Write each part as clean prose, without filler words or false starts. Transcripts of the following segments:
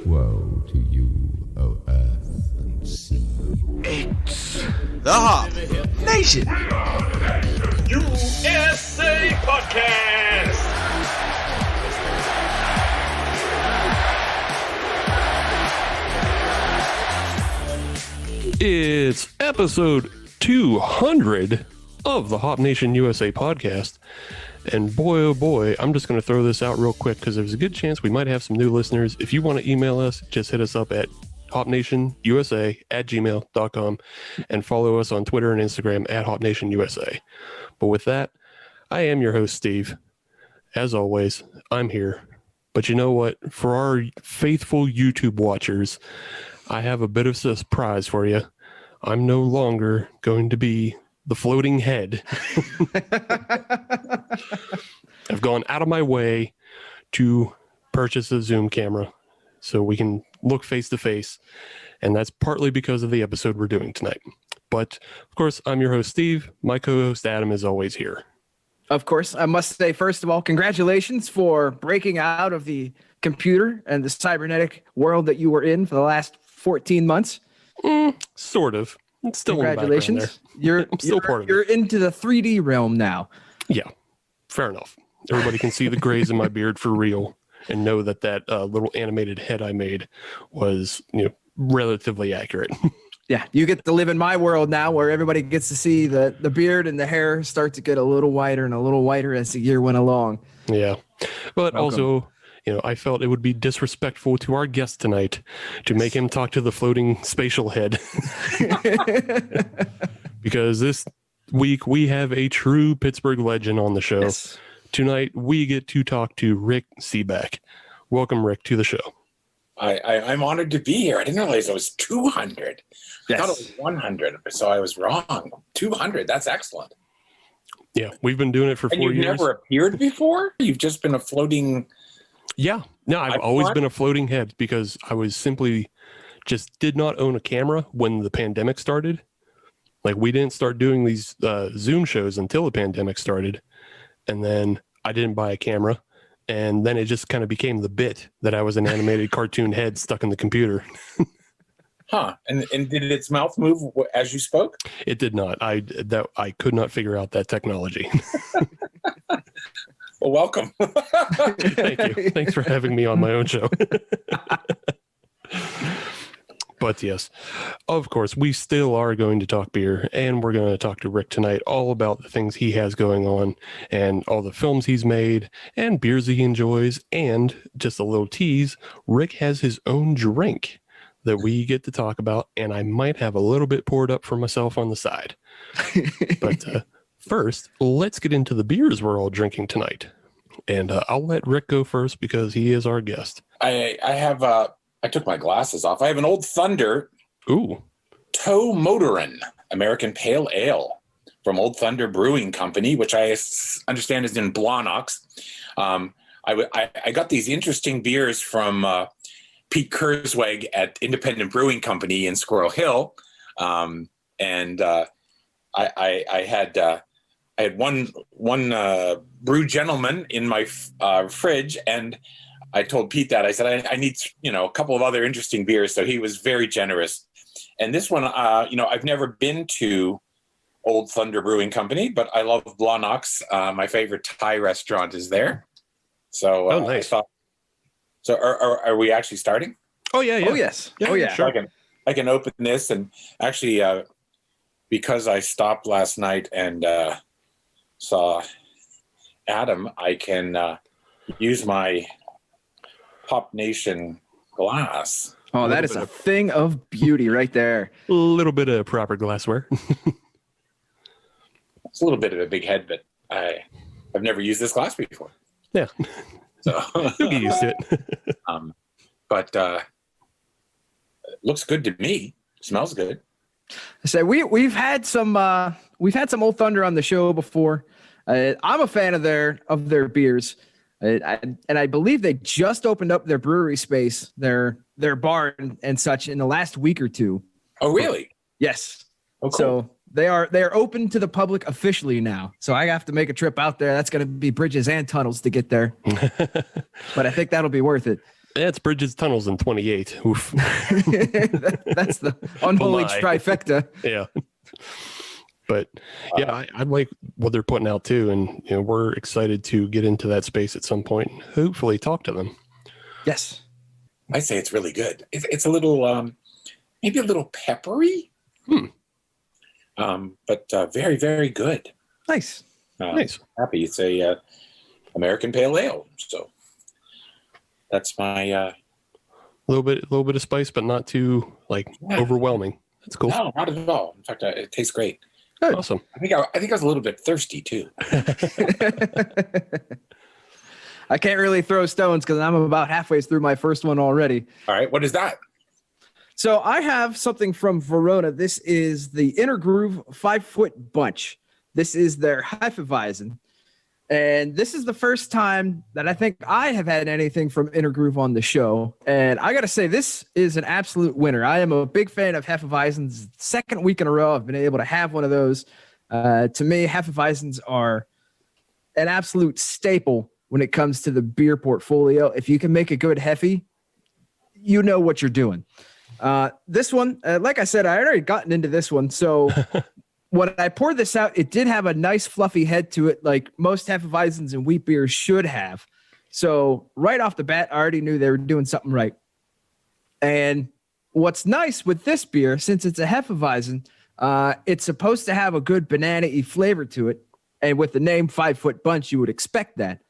Woe to you, O earth and sea. It's the Hop Nation USA Podcast. It's episode 200 of the Hop Nation USA podcast. And boy, oh boy, I'm just going to throw this out real quick because there's a good chance we might have some new listeners. If you want to email us, just hit us up at hopnationusa@gmail.com and follow us on Twitter and Instagram at hopnationusa. But with that, I am your host, Steve. As always, I'm here. But you know what? For our faithful YouTube watchers, I have a bit of a surprise for you. I'm no longer going to be the floating head. I've gone out of my way to purchase a Zoom camera so we can look face to face. And that's partly because of the episode we're doing tonight. But of course, I'm your host, Steve. My co-host, Adam, is always here. Of course, I must say, first of all, congratulations for breaking out of the computer and the cybernetic world that you were in for the last 14 months. Sort of. It's still Congratulations. You're into the 3D realm now. Yeah, fair enough. Everybody can see the grays in my beard for real and know that little animated head I made was, relatively accurate. Yeah, you get to live in my world now where everybody gets to see the beard and the hair start to get a little whiter and a little whiter as the year went along. Yeah, but Welcome. Also, I felt it would be disrespectful to our guest tonight to make him talk to the floating spatial head. Because this week we have a true Pittsburgh legend on the show. Yes. Tonight we get to talk to Rick Sebak. Welcome, Rick, to the show. I'm honored to be here. I didn't realize it was 200. Yes. I thought it was 100, so I was wrong. 200, that's excellent. Yeah, we've been doing it for 4 years. And you've never appeared before? You've just been a floating... Yeah, no, I've always been a floating head because I was simply just did not own a camera when the pandemic started. Like, we didn't start doing these Zoom shows until the pandemic started. And then I didn't buy a camera. And then it just kind of became the bit that I was an animated cartoon head stuck in the computer. Huh. And did its mouth move as you spoke? It did not. I could not figure out that technology. Well, welcome. Thank you. Thanks for having me on my own show. But yes, of course, we still are going to talk beer, and we're going to talk to Rick tonight all about the things he has going on and all the films he's made and beers he enjoys. And just a little tease, Rick has his own drink that we get to talk about, and I might have a little bit poured up for myself on the side. But first, let's get into the beers we're all drinking tonight. And I'll let Rick go first because he is our guest. I took my glasses off. I have an Old Thunder Ooh. Toe Motorin American Pale Ale from Old Thunder Brewing Company, which I understand is in Blawnox. I got these interesting beers from Pete Kurzweg at Independent Brewing Company in Squirrel Hill. I had one Brew Gentleman in my fridge, and I told Pete that. I said, I need, a couple of other interesting beers. So he was very generous. And this one, I've never been to Old Thunder Brewing Company, but I love Blawnox. My favorite Thai restaurant is there. So nice. Are we actually starting? Oh, yeah. Oh, yes. Yeah. Sure. I can open this, and actually, because I stopped last night and saw Adam, I can use my Hop Nation glass. Oh, that is a thing of beauty right there. A little bit of proper glassware. It's a little bit of a big head, but I've never used this glass before. Yeah. So you'll get used to it. But it looks good to me. Smells good. So we've had some Old Thunder on the show before. I'm a fan of their beers. And I believe they just opened up their brewery space, their bar and such in the last week or two. Oh, really? Yes. Oh, cool. So They are open to the public officially now. So I have to make a trip out there. That's going to be bridges and tunnels to get there. But I think that'll be worth it. Yeah, it's bridges, tunnels, and 28. Oof. That's the unholy Oh my. trifecta. Yeah. But yeah, I like what they're putting out too. And we're excited to get into that space at some point and hopefully talk to them. Yes. I say it's really good. It's a little, maybe a little peppery, but very, very good. Nice. Nice. Happy. It's a American Pale Ale. So that's my little bit of spice, but not too overwhelming. That's cool. No, not at all. In fact, it tastes great. Good. Awesome. I think I was a little bit thirsty too. I can't really throw stones because I'm about halfway through my first one already. All right, what is that? So I have something from Verona. This is the Inner Groove 5-foot bunch. This is their Hefeweizen. And this is the first time that I think I have had anything from Inner Groove on the show. And I got to say, this is an absolute winner. I am a big fan of Hefeweizens. Second week in a row, I've been able to have one of those. To me, Hefeweizens are an absolute staple when it comes to the beer portfolio. If you can make a good Hefe, you know what you're doing. This one, like I said, I already gotten into this one. So when I poured this out, it did have a nice fluffy head to it, like most Hefeweizens and wheat beers should have. So right off the bat, I already knew they were doing something right. And what's nice with this beer, since it's a Hefeweizen, it's supposed to have a good banana-y flavor to it. And with the name 5-foot bunch, you would expect that.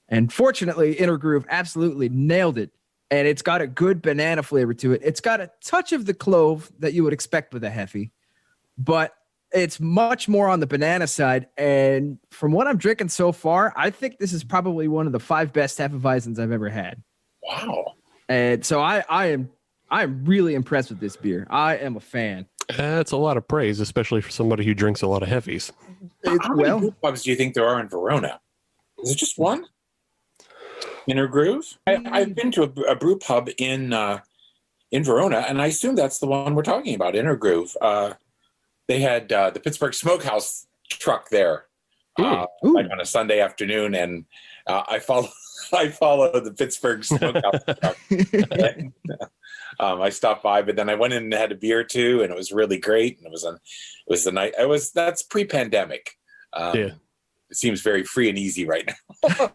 And fortunately, Inner Groove absolutely nailed it. And it's got a good banana flavor to it. It's got a touch of the clove that you would expect with a Hefe, but it's much more on the banana side. And from what I'm drinking so far, I think this is probably one of the 5 best Hefeweizens I've ever had. Wow. And so I'm really impressed with this beer. I am a fan. That's a lot of praise, especially for somebody who drinks a lot of Hefes. How many brew pubs do you think there are in Verona? Is it just one? Inner Groove? I've been to a brew pub in Verona, and I assume that's the one we're talking about, Inner Groove. They had the Pittsburgh Smokehouse truck there like on a Sunday afternoon, and I followed the Pittsburgh Smokehouse truck. And, I stopped by, but then I went in and had a beer too, and it was really great. And that's pre-pandemic. Yeah. It seems very free and easy right now.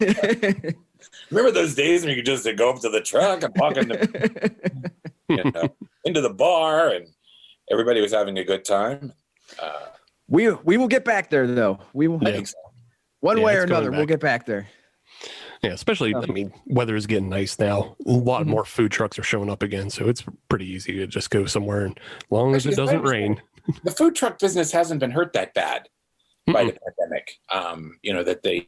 Remember those days when you could just go up to the truck and walk into the bar, and everybody was having a good time. We will get back there, though. We will. I think so. One way or another, we'll get back there. Yeah, especially, weather is getting nice now. A lot more food trucks are showing up again, so it's pretty easy to just go somewhere, and as long as it doesn't rain. The food truck business hasn't been hurt that bad by the pandemic. That they,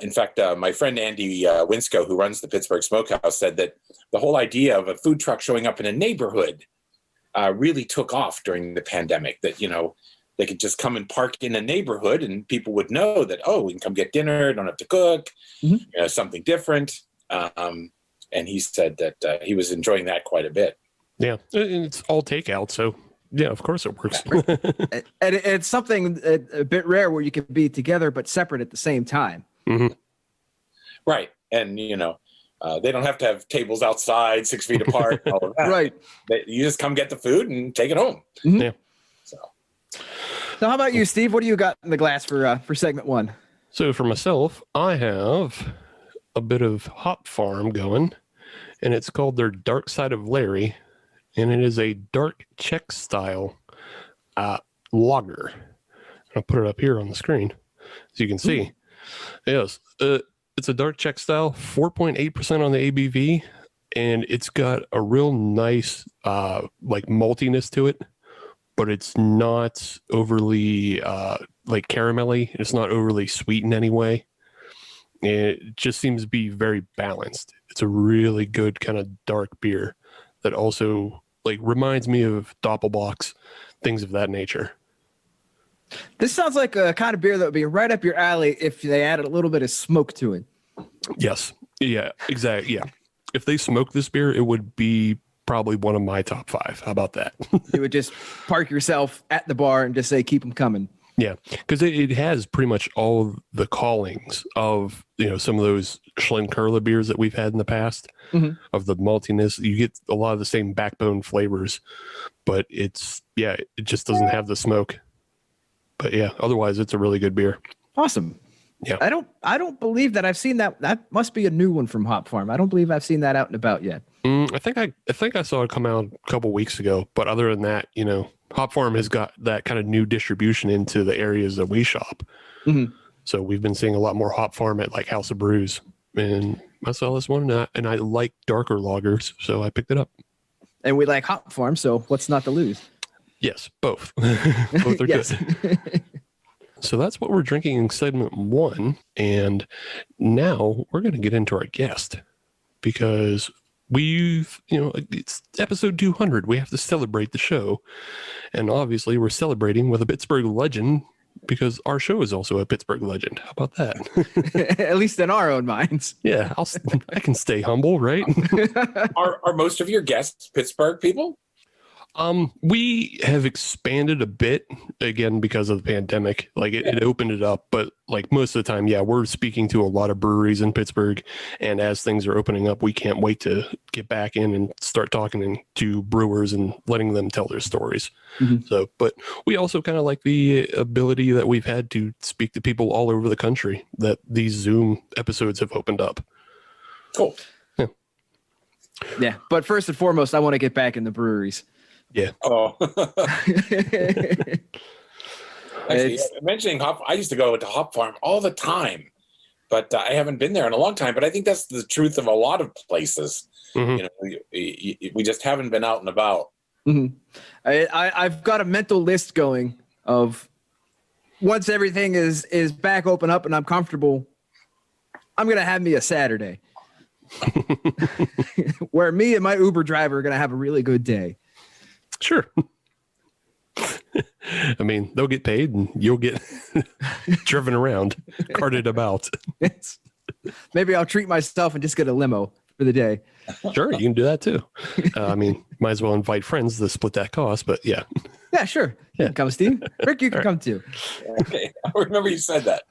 in fact, my friend Andy Winsco, who runs the Pittsburgh Smokehouse, said that the whole idea of a food truck showing up in a neighborhood really took off during the pandemic. That, they could just come and park in a neighborhood, and people would know that, we can come get dinner, don't have to cook, something different. And he said that he was enjoying that quite a bit. Yeah, and it's all takeout, so yeah, of course it works. And it's something a bit rare where you can be together but separate at the same time. Mm-hmm. Right. And, they don't have to have tables outside 6 feet apart. And all of that. Right. You just come get the food and take it home. Mm-hmm. Yeah. So how about you, Steve? What do you got in the glass for segment 1? So for myself, I have a bit of Hop Farm going, and it's called their Dark Side of Larry, and it is a dark Czech style lager. I'll put it up here on the screen so you can see. Yes, it's a dark Czech style, 4.8% on the ABV, and it's got a real nice maltiness to it, but it's not overly caramelly. It's not overly sweet in any way. It just seems to be very balanced. It's a really good kind of dark beer that also reminds me of Doppelbocks, things of that nature. This sounds like a kind of beer that would be right up your alley if they added a little bit of smoke to it. Yes. Yeah, exactly. Yeah. If they smoked this beer, it would be probably one of my top 5. How about that? You would just park yourself at the bar and just say, keep them coming. Yeah, because it has pretty much all the callings of, some of those Schlenkerla beers that we've had in the past, of the maltiness. You get a lot of the same backbone flavors, but it just doesn't have the smoke. But yeah, otherwise it's a really good beer. Awesome. Yeah. I don't believe that I've seen that. That must be a new one from Hop Farm. I don't believe I've seen that out and about yet. I think I saw it come out a couple weeks ago, but other than that, Hop Farm has got that kind of new distribution into the areas that we shop. So we've been seeing a lot more Hop Farm at like House of Brews, and I saw this one and I like darker lagers, so I picked it up. And we like Hop Farm, so what's not to lose? Yes, both. Both are good. So that's what we're drinking in segment 1, and now we're going to get into our guest, because it's episode 200. We have to celebrate the show. And obviously we're celebrating with a Pittsburgh legend, because our show is also a Pittsburgh legend. How about that? At least in our own minds. Yeah, I can stay humble, right? Are most of your guests Pittsburgh people? We have expanded a bit, again, because of the pandemic. Like it opened it up, but like most of the time, we're speaking to a lot of breweries in Pittsburgh, and as things are opening up, we can't wait to get back in and start talking to brewers and letting them tell their stories. So, but we also kind of like the ability that we've had to speak to people all over the country, that these Zoom episodes have opened up. Cool. Yeah, but first and foremost, I want to get back in the breweries. Yeah. Oh. Actually, mentioning Hop, I used to go to Hop Farm all the time, but I haven't been there in a long time. But I think that's the truth of a lot of places. We just haven't been out and about. I've got a mental list going of once everything is back open up and I'm comfortable, I'm gonna have me a Saturday where me and my Uber driver are gonna have a really good day. Sure. I mean, they'll get paid and you'll get driven around, carted about. Maybe I'll treat myself and just get a limo for the day. Sure, you can do that too. I mean, might as well invite friends to split that cost, but yeah. Yeah, sure. You can come, Steve. Rick, you can come too. Okay, I remember you said that.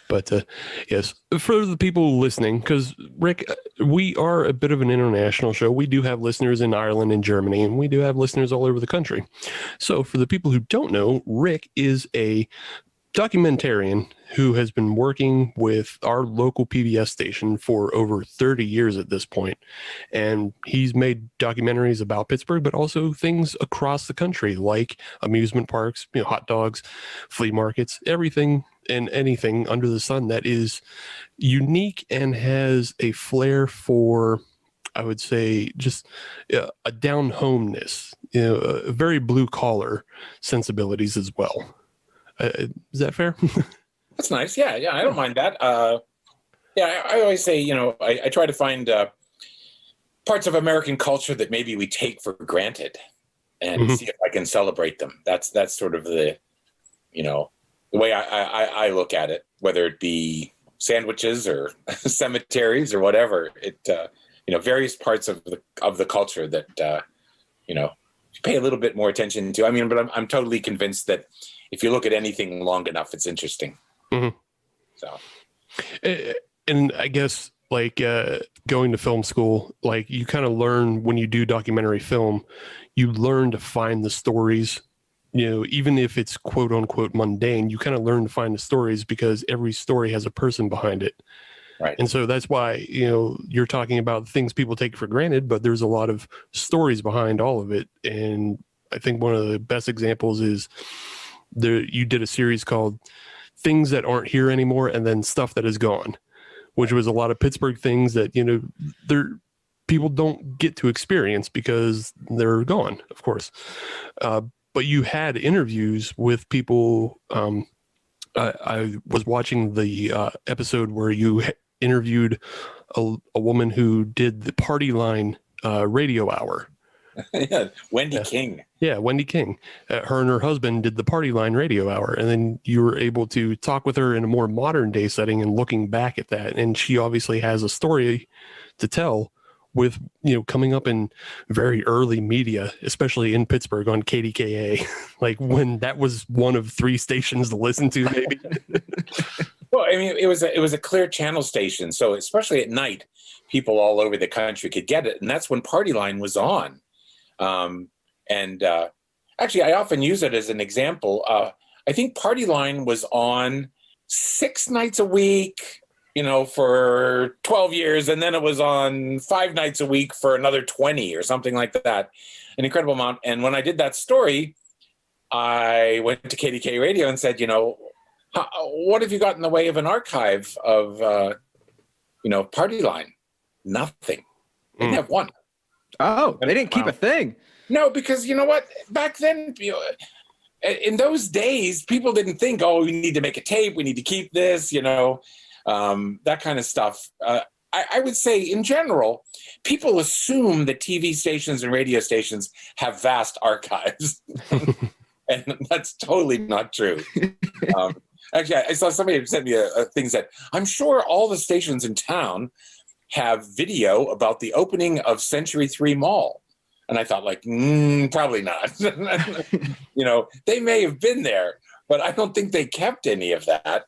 But yes, for the people listening, because Rick, we are a bit of an international show. We do have listeners in Ireland and Germany, and we do have listeners all over the country. So for the people who don't know, Rick is a documentarian who has been working with our local PBS station for over 30 years at this point. And he's made documentaries about Pittsburgh, but also things across the country, like amusement parks, hot dogs, flea markets, everything and anything under the sun that is unique and has a flair for, I would say, just a down homeness, a very blue collar sensibilities as well. Is that fair? That's nice. Yeah, I don't mind that. I always say, I try to find parts of American culture that maybe we take for granted and see if I can celebrate them. That's sort of the way I look at it, whether it be sandwiches or cemeteries or whatever. It various parts of the culture that pay a little bit more attention to. I mean, but I'm totally convinced that if you look at anything long enough, it's interesting. So, and I guess like going to film school, like you kind of learn when you do documentary film, you learn to find the stories. Even if it's quote unquote mundane, you kind of learn to find the stories because every story has a person behind it. Right. And so that's why, you're talking about things people take for granted, but there's a lot of stories behind all of it. And I think one of the best examples is you did a series called Things That Aren't Here Anymore, and then Stuff That Is Gone, which was a lot of Pittsburgh things that, people don't get to experience because they're gone, of course. But you had interviews with people. I was watching the episode where you interviewed a woman who did the Party Line radio hour. Yeah, Wendy King. Yeah, Wendy King. Her and her husband did the Party Line radio hour, and then you were able to talk with her in a more modern day setting and looking back at that. And she obviously has a story to tell with, coming up in very early media, especially in Pittsburgh on KDKA, like when that was one of 3 stations to listen to, maybe. Well, I mean, it was a clear channel station, so especially at night, people all over the country could get it, and that's when Party Line was on. Actually, I often use it as an example. I think Party Line was on 6 nights a week, for 12 years, and then it was on 5 nights a week for another 20 or something like that, an incredible amount. And when I did that story, I went to KDK Radio and said, what have you got in the way of an archive of, Party Line? Nothing. They didn't have one. Oh, they didn't keep a thing. No, because you know what? Back then, in those days, people didn't think, oh, we need to make a tape. We need to keep this, that kind of stuff. I would say in general, people assume that TV stations and radio stations have vast archives. And that's totally not true. Actually, I saw somebody who sent me a thing that I'm sure all the stations in town have video about the opening of Century 3 Mall. And I thought, probably not. They may have been there, but I don't think they kept any of that.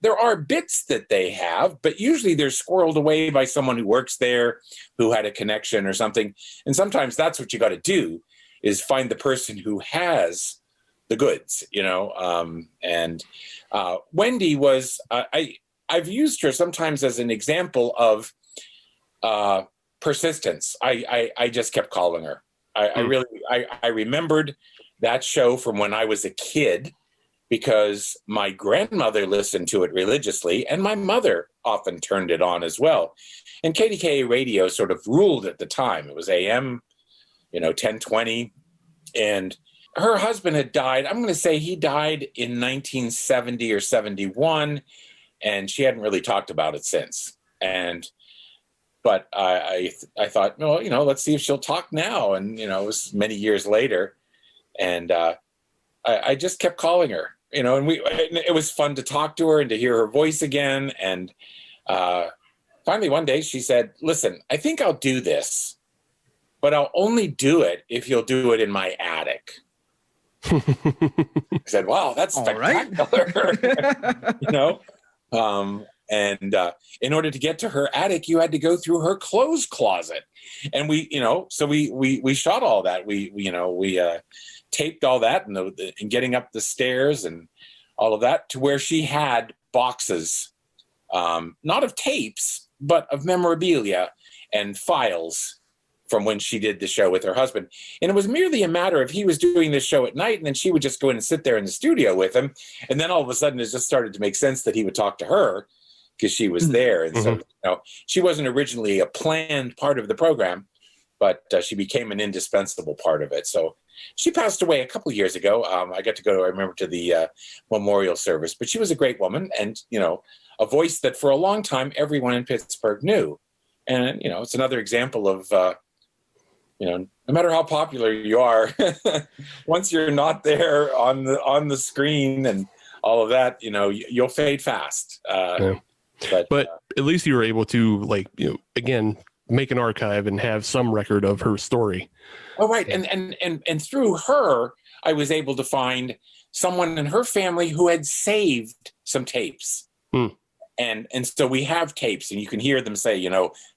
There are bits that they have, but usually they're squirreled away by someone who works there, who had a connection or something. And sometimes that's what you got to do, is find the person who has the goods, Wendy was, I've used her sometimes as an example of persistence. I just kept calling her. I remembered that show from when I was a kid because my grandmother listened to it religiously and my mother often turned it on as well. And KDKA radio sort of ruled at the time. It was AM, 1020. And her husband had died. I'm going to say he died in 1970 or 71, and she hadn't really talked about it since. But I thought, well, let's see if she'll talk now. And, it was many years later. And I just kept calling her, and it was fun to talk to her and to hear her voice again. And finally, one day she said, listen, I think I'll do this, but I'll only do it if you'll do it in my attic. I said, wow, that's spectacular. And in order to get to her attic, you had to go through her clothes closet. And we shot all that. We taped all that and getting up the stairs and all of that to where she had boxes, not of tapes, but of memorabilia and files from when she did the show with her husband. And it was merely a matter of he was doing this show at night, and then she would just go in and sit there in the studio with him. And then all of a sudden, it just started to make sense that he would talk to her because she was there. And so, she wasn't originally a planned part of the program, but she became an indispensable part of it. So she passed away a couple of years ago. I got to go, I remember, to the memorial service, but she was a great woman and, a voice that for a long time, everyone in Pittsburgh knew. And, it's another example of, no matter how popular you are, once you're not there on the screen and all of that, you'll fade fast. But at least you were able to, again, make an archive and have some record of her story. Oh, right. And through her, I was able to find someone in her family who had saved some tapes. And so we have tapes, and you can hear them say,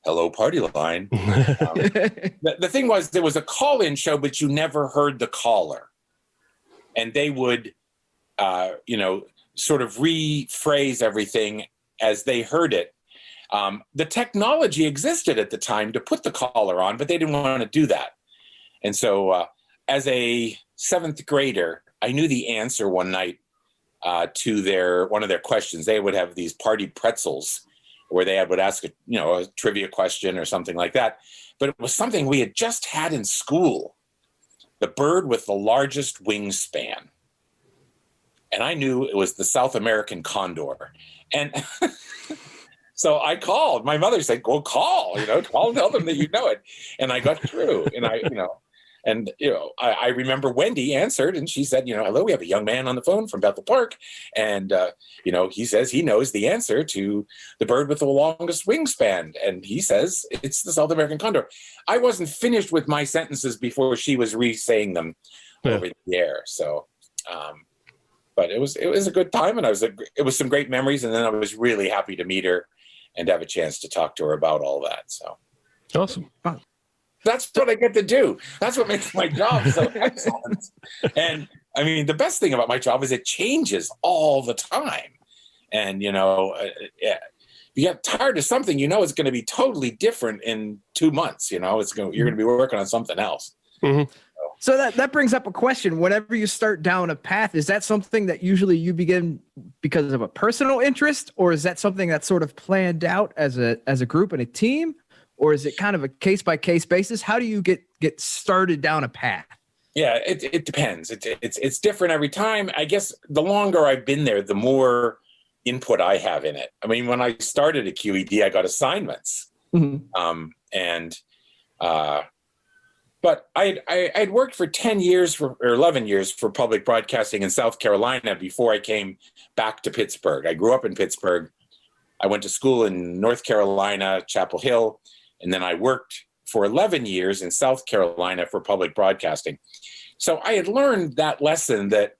hello, Party Line. The thing was, there was a call-in show, but you never heard the caller. And they would, sort of rephrase everything as they heard it. The technology existed at the time to put the caller on, but they didn't want to do that. And so as a 7th grader, I knew the answer one night to one of their questions. They would have these party pretzels where they would ask a trivia question or something like that. But it was something we had just had in school. The bird with the largest wingspan. And I knew it was the South American condor. And so I called. My mother said, go call, call and tell them that you know it. And I got through. And And, I remember Wendy answered and she said, hello, we have a young man on the phone from Bethel Park. And, he says he knows the answer to the bird with the longest wingspan. And he says it's the South American condor. I wasn't finished with my sentences before she was re-saying them over the air. So, but it was a good time, and it was some great memories. And then I was really happy to meet her and have a chance to talk to her about all that. So awesome. That's what I get to do. That's what makes my job so excellent. And I mean, the best thing about my job is it changes all the time. And, if you get tired of something, it's going to be totally different in 2 months. You're going to be working on something else. Mm-hmm. So that brings up a question. Whenever you start down a path, is that something that usually you begin because of a personal interest, or is that something that's sort of planned out as a group and a team? Or is it kind of a case-by-case basis? How do you get started down a path? Yeah, it depends. It's different every time. I guess the longer I've been there, the more input I have in it. I mean, when I started at QED, I got assignments. Mm-hmm. But I'd worked for 10 years or 11 years for public broadcasting in South Carolina before I came back to Pittsburgh. I grew up in Pittsburgh. I went to school in North Carolina, Chapel Hill. And then I worked for 11 years in South Carolina for public broadcasting. So I had learned that lesson that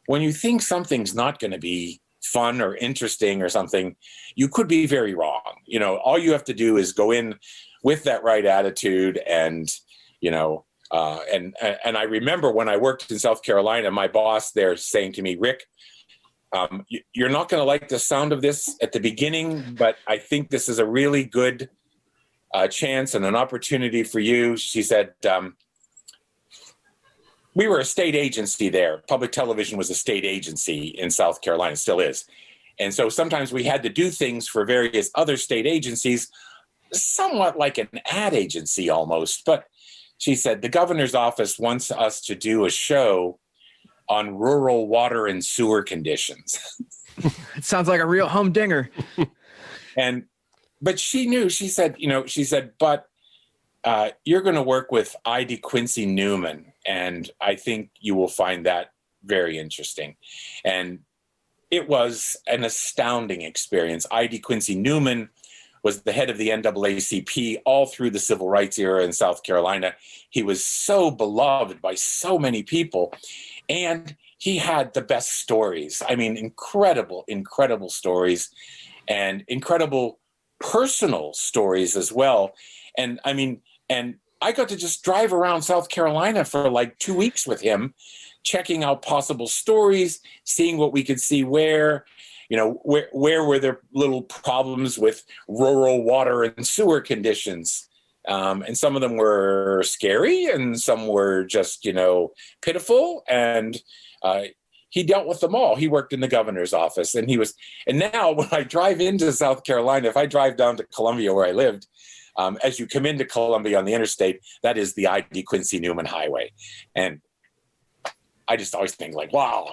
when you think something's not going to be fun or interesting or something, you could be very wrong. All you have to do is go in with that right attitude. And, and I remember when I worked in South Carolina, my boss there saying to me, Rick, you're not going to like the sound of this at the beginning, but I think this is a really good chance and an opportunity for you. She said, we were a state agency there. Public television was a state agency in South Carolina, still is. And so sometimes we had to do things for various other state agencies, somewhat like an ad agency almost. But she said, the governor's office wants us to do a show on rural water and sewer conditions. It sounds like a real humdinger. But she knew, she said, but you're going to work with I.D. Quincy Newman, and I think you will find that very interesting. And it was an astounding experience. I.D. Quincy Newman was the head of the NAACP all through the civil rights era in South Carolina. He was so beloved by so many people, and he had the best stories. I mean, incredible stories, and incredible personal stories as well. And I mean, and I got to just drive around South Carolina for like 2 weeks with him, checking out possible stories, seeing what we could see where were there little problems with rural water and sewer conditions. And some of them were scary and some were just, pitiful. And he dealt with them all. He worked in the governor's office, and now when I drive into South Carolina, if I drive down to Columbia where I lived, as you come into Columbia on the interstate, that is the I.D. Quincy Newman Highway. And I just always think like, wow,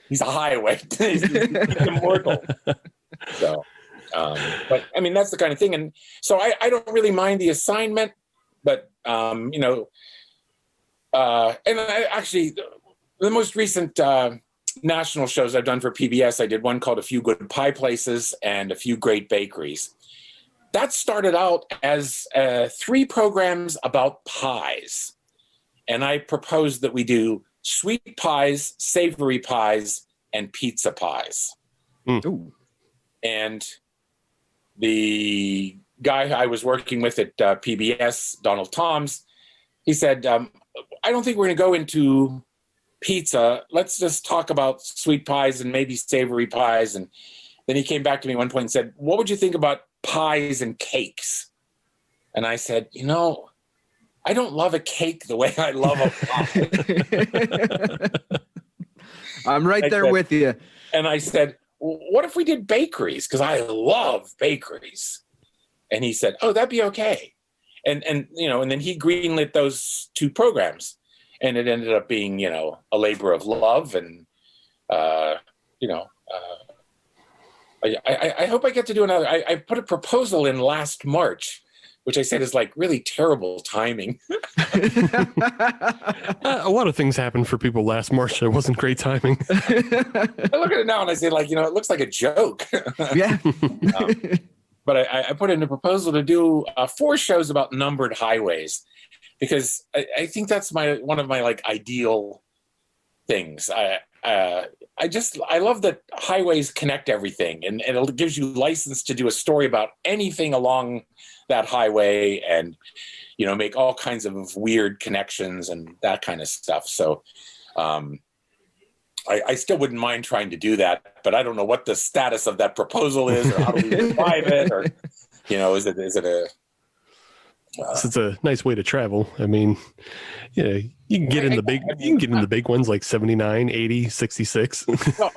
he's a highway. he's immortal. So, but I mean, that's the kind of thing. And so I don't really mind the assignment, but, and I actually, the most recent national shows I've done for PBS, I did one called A Few Good Pie Places and A Few Great Bakeries. That started out as 3 programs about pies. And I proposed that we do sweet pies, savory pies, and pizza pies. Ooh. And the guy I was working with at PBS, Donald Toms, he said, I don't think we're going to go into pizza. Let's just talk about sweet pies and maybe savory pies. And then he came back to me at one point and said, what would you think about pies and cakes? And I said, I don't love a cake the way I love a pie. I'm right there with you. And I said, what if we did bakeries? Because I love bakeries. And he said, oh, that'd be okay. And then he greenlit those 2 programs. And it ended up being, a labor of love. And, I hope I get to do another. I put a proposal in last March which I said is like really terrible timing. A lot of things happened for people last March. It wasn't great timing. I look at it now and I say, like, it looks like a joke. Yeah. But I put in a proposal to do 4 shows about numbered highways, because I think that's one of my like ideal things. I love that highways connect everything, and it gives you license to do a story about anything along that highway, and make all kinds of weird connections and that kind of stuff. So I still wouldn't mind trying to do that, but I don't know what the status of that proposal is, or how do we revive it, or is it a It's a nice way to travel. I mean, you can get in the big ones like 79, 80, 66. Well,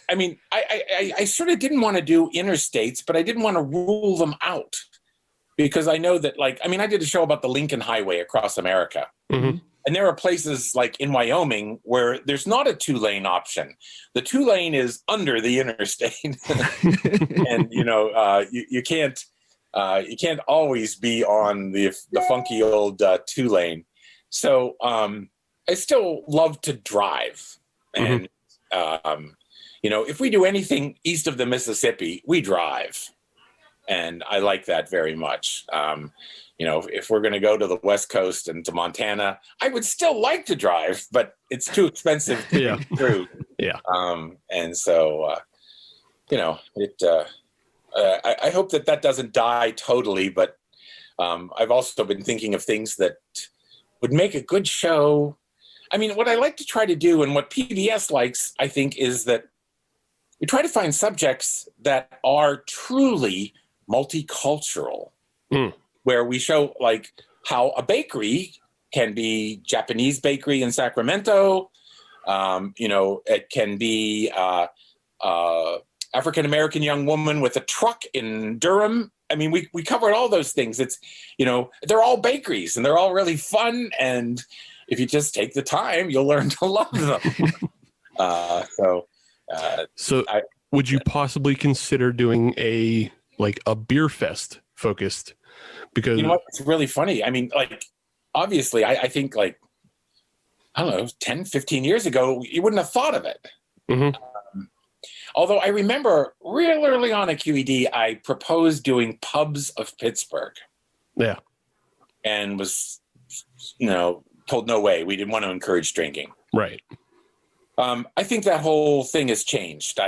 I mean, I sort of didn't want to do interstates, but I didn't want to rule them out, because I know that, like, I mean, I did a show about the Lincoln Highway across America. Mm-hmm. And there are places like in Wyoming where there's not a 2-lane option. The 2-lane is under the interstate. And, you can't always be on the funky old 2-lane. So I still love to drive. And, if we do anything east of the Mississippi, we drive. And I like that very much. If we're going to go to the West Coast and to Montana, I would still like to drive, but it's too expensive to get through. Yeah. And so, I hope that doesn't die totally, but I've also been thinking of things that would make a good show. I mean, what I like to try to do, and what PBS likes, I think, is that we try to find subjects that are truly multicultural, where we show like how a bakery can be Japanese bakery in Sacramento. It can be African-American young woman with a truck in Durham. I mean, we covered all those things. It's, they're all bakeries and they're all really fun. And if you just take the time, you'll learn to love them. Would you possibly consider doing a beer fest focused? Because it's really funny. I mean, like, obviously I think, like, I don't know, 10, 15 years ago, you wouldn't have thought of it. Mm-hmm. Although I remember real early on at QED, I proposed doing pubs of Pittsburgh. Yeah. And was, told no way. We didn't want to encourage drinking. Right. I think that whole thing has changed.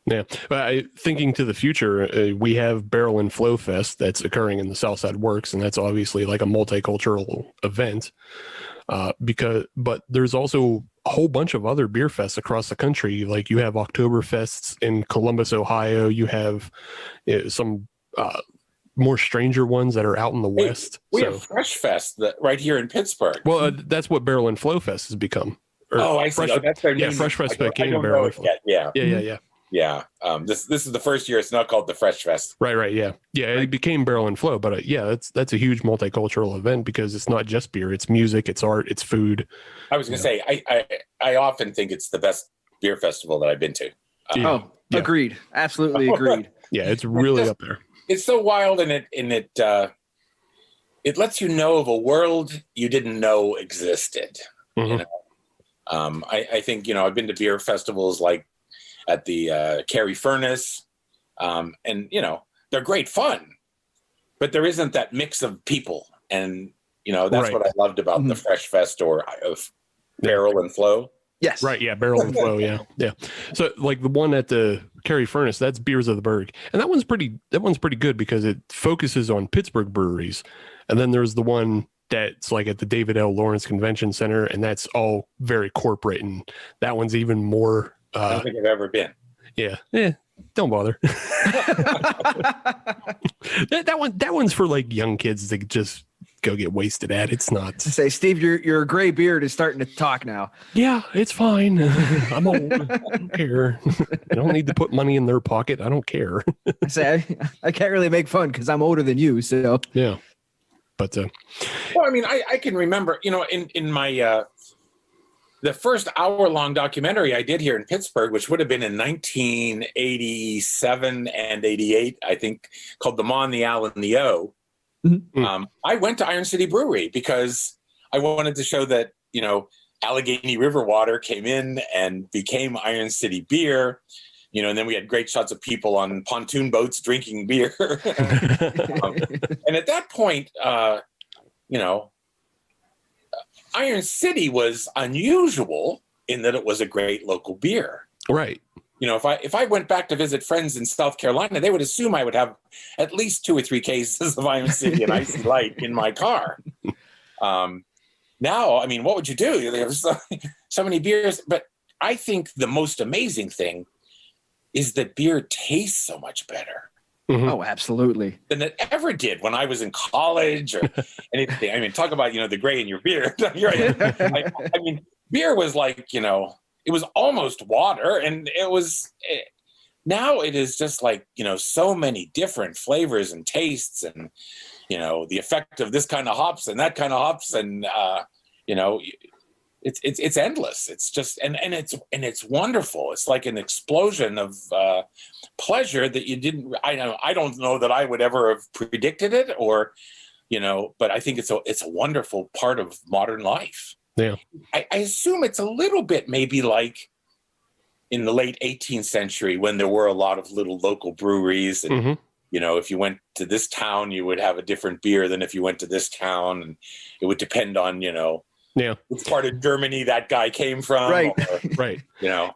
Yeah, but thinking to the future, we have Barrel and Flow Fest that's occurring in the Southside Works, and that's obviously like a multicultural event. But there's also a whole bunch of other beer fests across the country. Like you have Oktoberfests in Columbus, Ohio. You have some more stranger ones that are out in the West. We have Fresh Fest right here in Pittsburgh. Well, that's what Barrel and Flow Fest has become. I see. That's their name. Fresh Fest became Barrel and Flow. Yeah. Yeah. This is the first year it's not called the Fresh Fest. Right. Yeah. It became Barrel and Flow, but that's a huge multicultural event because it's not just beer; it's music, it's art, it's food. I was going to say, I often think it's the best beer festival that I've been to. Agreed. Absolutely agreed. Yeah, it's really up there. It's so wild, and it lets you know of a world you didn't know existed. Mm-hmm. I think I've been to beer festivals like at the Carey Furnace, and they're great fun, but there isn't that mix of people, and that's what I loved about the Fresh Fest or of Barrel and Flow. Yes. Right. Yeah. Barrel and Flow. Yeah. So like the one at the Carey Furnace, that's Beers of the Berg, and that one's pretty good because it focuses on Pittsburgh breweries, and then there's the one that's like at the David L. Lawrence Convention Center, and that's all very corporate, and that one's even more. I don't think I've ever been. Yeah. Don't bother. that one's for like young kids to just go get wasted at. It's not. Say, Steve, your gray beard is starting to talk now. Yeah, it's fine. I'm old. I don't care. I don't need to put money in their pocket. I don't care. I say I can't really make fun because I'm older than you. So yeah, but well, I mean, I can remember, in my the first hour-long documentary I did here in Pittsburgh, which would have been in 1987 and 88, I think, called The Ma and the Al and the O. Mhm. I went to Iron City Brewery because I wanted to show that, Allegheny River water came in and became Iron City beer, and then we had great shots of people on pontoon boats drinking beer. And at that point, Iron City was unusual in that it was a great local beer. Right. If I went back to visit friends in South Carolina, they would assume I would have at least 2 or 3 cases of Iron City and Icy Light in my car. Now, what would you do? There's so many beers. But I think the most amazing thing is that beer tastes so much better. Mm-hmm. Oh, absolutely. Than it ever did when I was in college or anything. Talk about, the gray in your beer. Beer was like, it was almost water, and now it is just like, so many different flavors and tastes, and, the effect of this kind of hops and that kind of hops. And, it's endless. It's just, and it's wonderful. It's like an explosion of pleasure that you didn't, I don't know that I would ever have predicted it, or, but I think it's a wonderful part of modern life. Yeah. I assume it's a little bit maybe like in the late 18th century when there were a lot of little local breweries, and Mm-hmm. If you went to this town, you would have a different beer than if you went to this town, and it would depend on which part of Germany that guy came from. Right. Or, Right. yeah,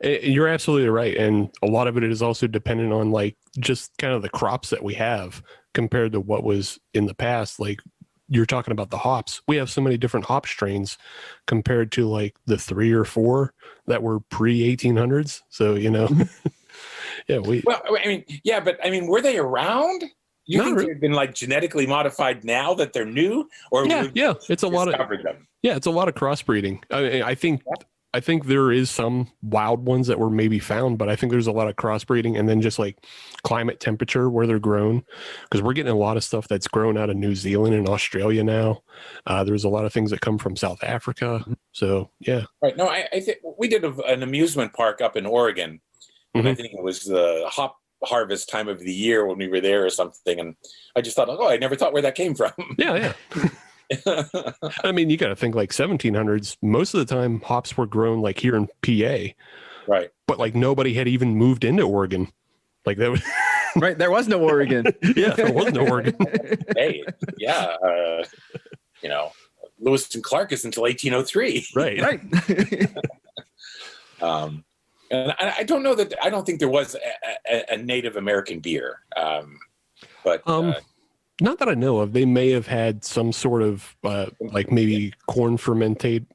You're absolutely right. And a lot of it is also dependent on like just kind of the crops that we have compared to what was in the past. Like you're talking about the hops. We have so many different hop strains compared to like the 3 or 4 that were pre-1800s. So, yeah, but were they around? You Not think really. they've been like genetically modified now that they're new, or yeah, it's a lot of them? it's a lot of crossbreeding. I think there is some wild ones that were maybe found, but I think there's a lot of crossbreeding, and then just like climate, temperature, where they're grown, because we're getting a lot of stuff that's grown out of New Zealand and Australia now. There's a lot of things that come from South Africa. So yeah, Right. No, I think we did an amusement park up in Oregon, and I think it was the hop harvest time of the year when we were there or something, and I just thought, I never thought where that came from. yeah. You got to think like 1700s. Most of the time, hops were grown like here in PA, Right. but like nobody had even moved into Oregon. Like that was Right. There was no Oregon. yeah, there was no Oregon. Hey, yeah, Lewis and Clark is until 1803. Right. Right. And I don't know that, I don't think there was a Native American beer, but Not that I know of. They may have had some sort of like maybe corn fermented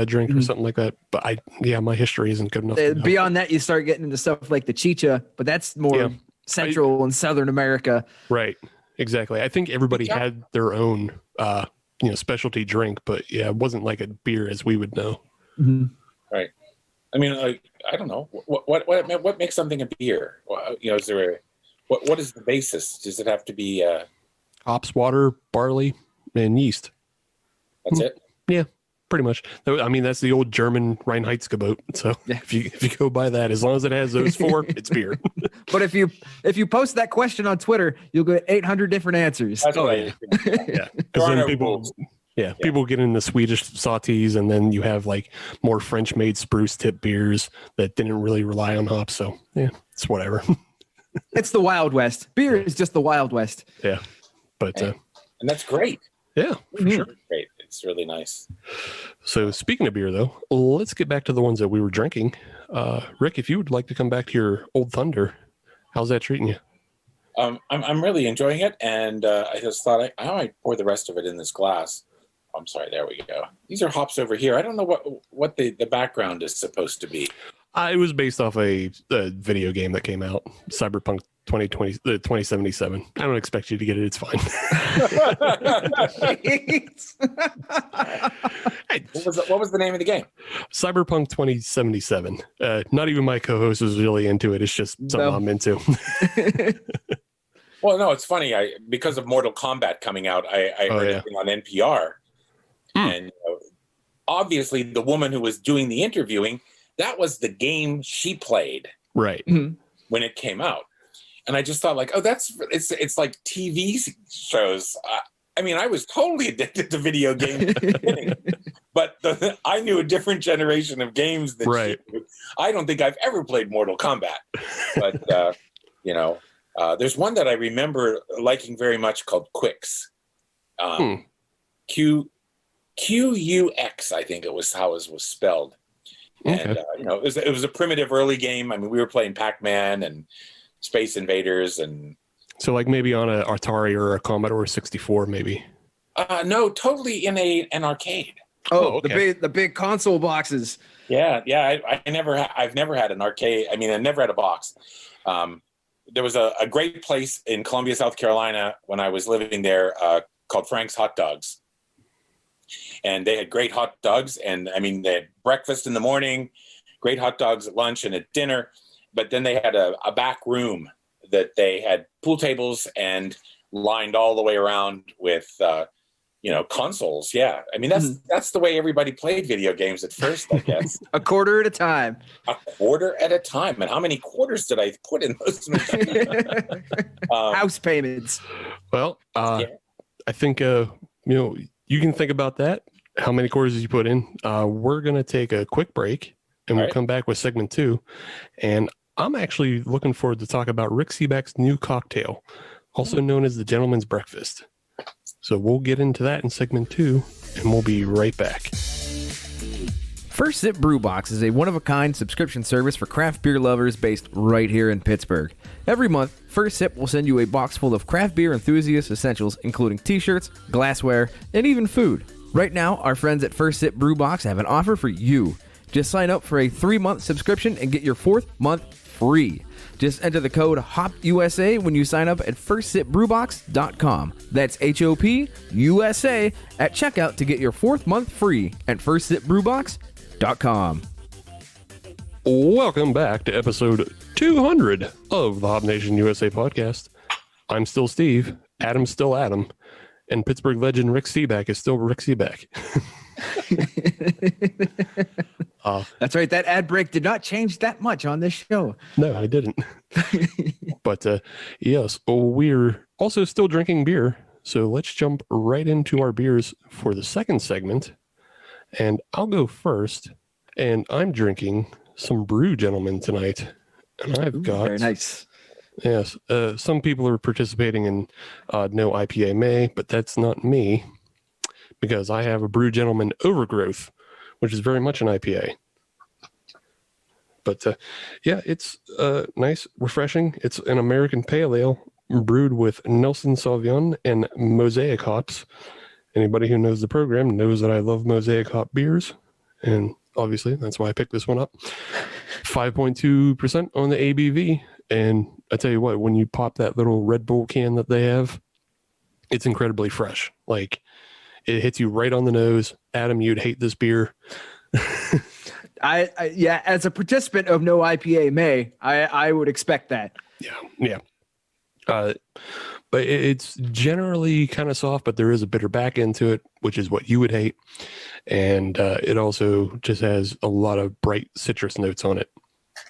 drink or something like that. But my history isn't good enough. To know. Beyond that, you start getting into stuff like the chicha, but that's more Central and Southern America. Right. Exactly. I think everybody had their own specialty drink, but yeah, it wasn't like a beer as we would know. Mm-hmm. Right. I don't know what makes something a beer. Is there what is the basis? Does it have to be hops, water, barley, and yeast? That's it. Yeah, pretty much. That's the old German Reinheitsgebot. So if you go by that, as long as it has those 4, it's beer. But if you post that question on Twitter, you'll get 800 different answers. That's yeah. Because then people get into Swedish sautés, and then you have like more French-made spruce tip beers that didn't really rely on hops. So yeah, it's whatever. It's the Wild West. Beer is just the Wild West. Yeah, but and that's great. Yeah, for sure. Great. It's really nice. So speaking of beer, though, let's get back to the ones that we were drinking. Rick, if you would like to come back to your Old Thunder, how's that treating you? I'm really enjoying it, and I just thought I might pour the rest of it in this glass. I'm sorry. There we go. These are hops over here. I don't know what the background is supposed to be. It was based off a video game that came out, Cyberpunk 2077. I don't expect you to get it. It's fine. What was the name of the game? Cyberpunk 2077. Not even my co-host was really into it. It's just something I'm into. Well, no, it's funny. Because of Mortal Kombat coming out, I heard it on NPR, and obviously the woman who was doing the interviewing, that was the game she played Right. when it came out. And I just thought like, oh, it's like TV shows. I mean, I was totally addicted to video games, but I knew a different generation of games than she knew. I don't think I've ever played Mortal Kombat, but there's one that I remember liking very much called Quix. QUX, I think it was how it was spelled. And it was a primitive early game. I mean, we were playing Pac-Man and Space Invaders, and so like maybe on an Atari or a Commodore 64, maybe. No, totally in an arcade. Oh, okay. the big console boxes. Yeah. I've never had an arcade. I mean, I never had a box. There was a great place in Columbia, South Carolina, when I was living there, called Frank's Hot Dogs. And they had great hot dogs. And I mean, they had breakfast in the morning, great hot dogs at lunch and at dinner. But then they had a back room that they had pool tables and lined all the way around with, consoles. Yeah. I mean, that's the way everybody played video games at first, I guess. A quarter at a time. A quarter at a time. And how many quarters did I put in those machines? House payments. Well, I think, you can think about that. How many quarters did you put in? We're going to take a quick break and we'll come back with segment 2. And I'm actually looking forward to talk about Rick Sebak's new cocktail, also known as the Gentleman's Breakfast. So we'll get into that in segment 2 and we'll be right back. First Sip Brew Box is a one-of-a-kind subscription service for craft beer lovers based right here in Pittsburgh. Every month, First Sip will send you a box full of craft beer enthusiast essentials, including t-shirts, glassware, and even food. Right now, our friends at First Sip Brew Box have an offer for you. Just sign up for a 3-month subscription and get your 4th month free. Just enter the code HOPUSA when you sign up at firstsipbrewbox.com. That's HOPUSA at checkout to get your 4th month free at firstsipbrewbox.com. Welcome back to episode 200 of the Hop Nation USA podcast. I'm still Steve, Adam's still Adam, and Pittsburgh legend Rick Sebak is still Rick Sebak. That's right. That ad break did not change that much on this show. No, I didn't. But yes, we're also still drinking beer. So let's jump right into our beers for the second segment. And I'll go first. And I'm drinking some Brew Gentlemen tonight. And I've got... Very nice. Yes. Some people are participating in No IPA May, but that's not me. Because I have a Brew Gentleman Overgrowth, which is very much an IPA. But it's nice, refreshing. It's an American Pale Ale brewed with Nelson Sauvignon and Mosaic hops. Anybody who knows the program knows that I love Mosaic hop beers. And obviously, that's why I picked this one up. 5.2% on the ABV. And I tell you what, when you pop that little Red Bull can that they have, it's incredibly fresh. Like, it hits you right on the nose. Adam, you'd hate this beer. I as a participant of No IPA May, I would expect that. Yeah. But it's generally kind of soft, but there is a bitter back end to it, which is what you would hate. And it also just has a lot of bright citrus notes on it.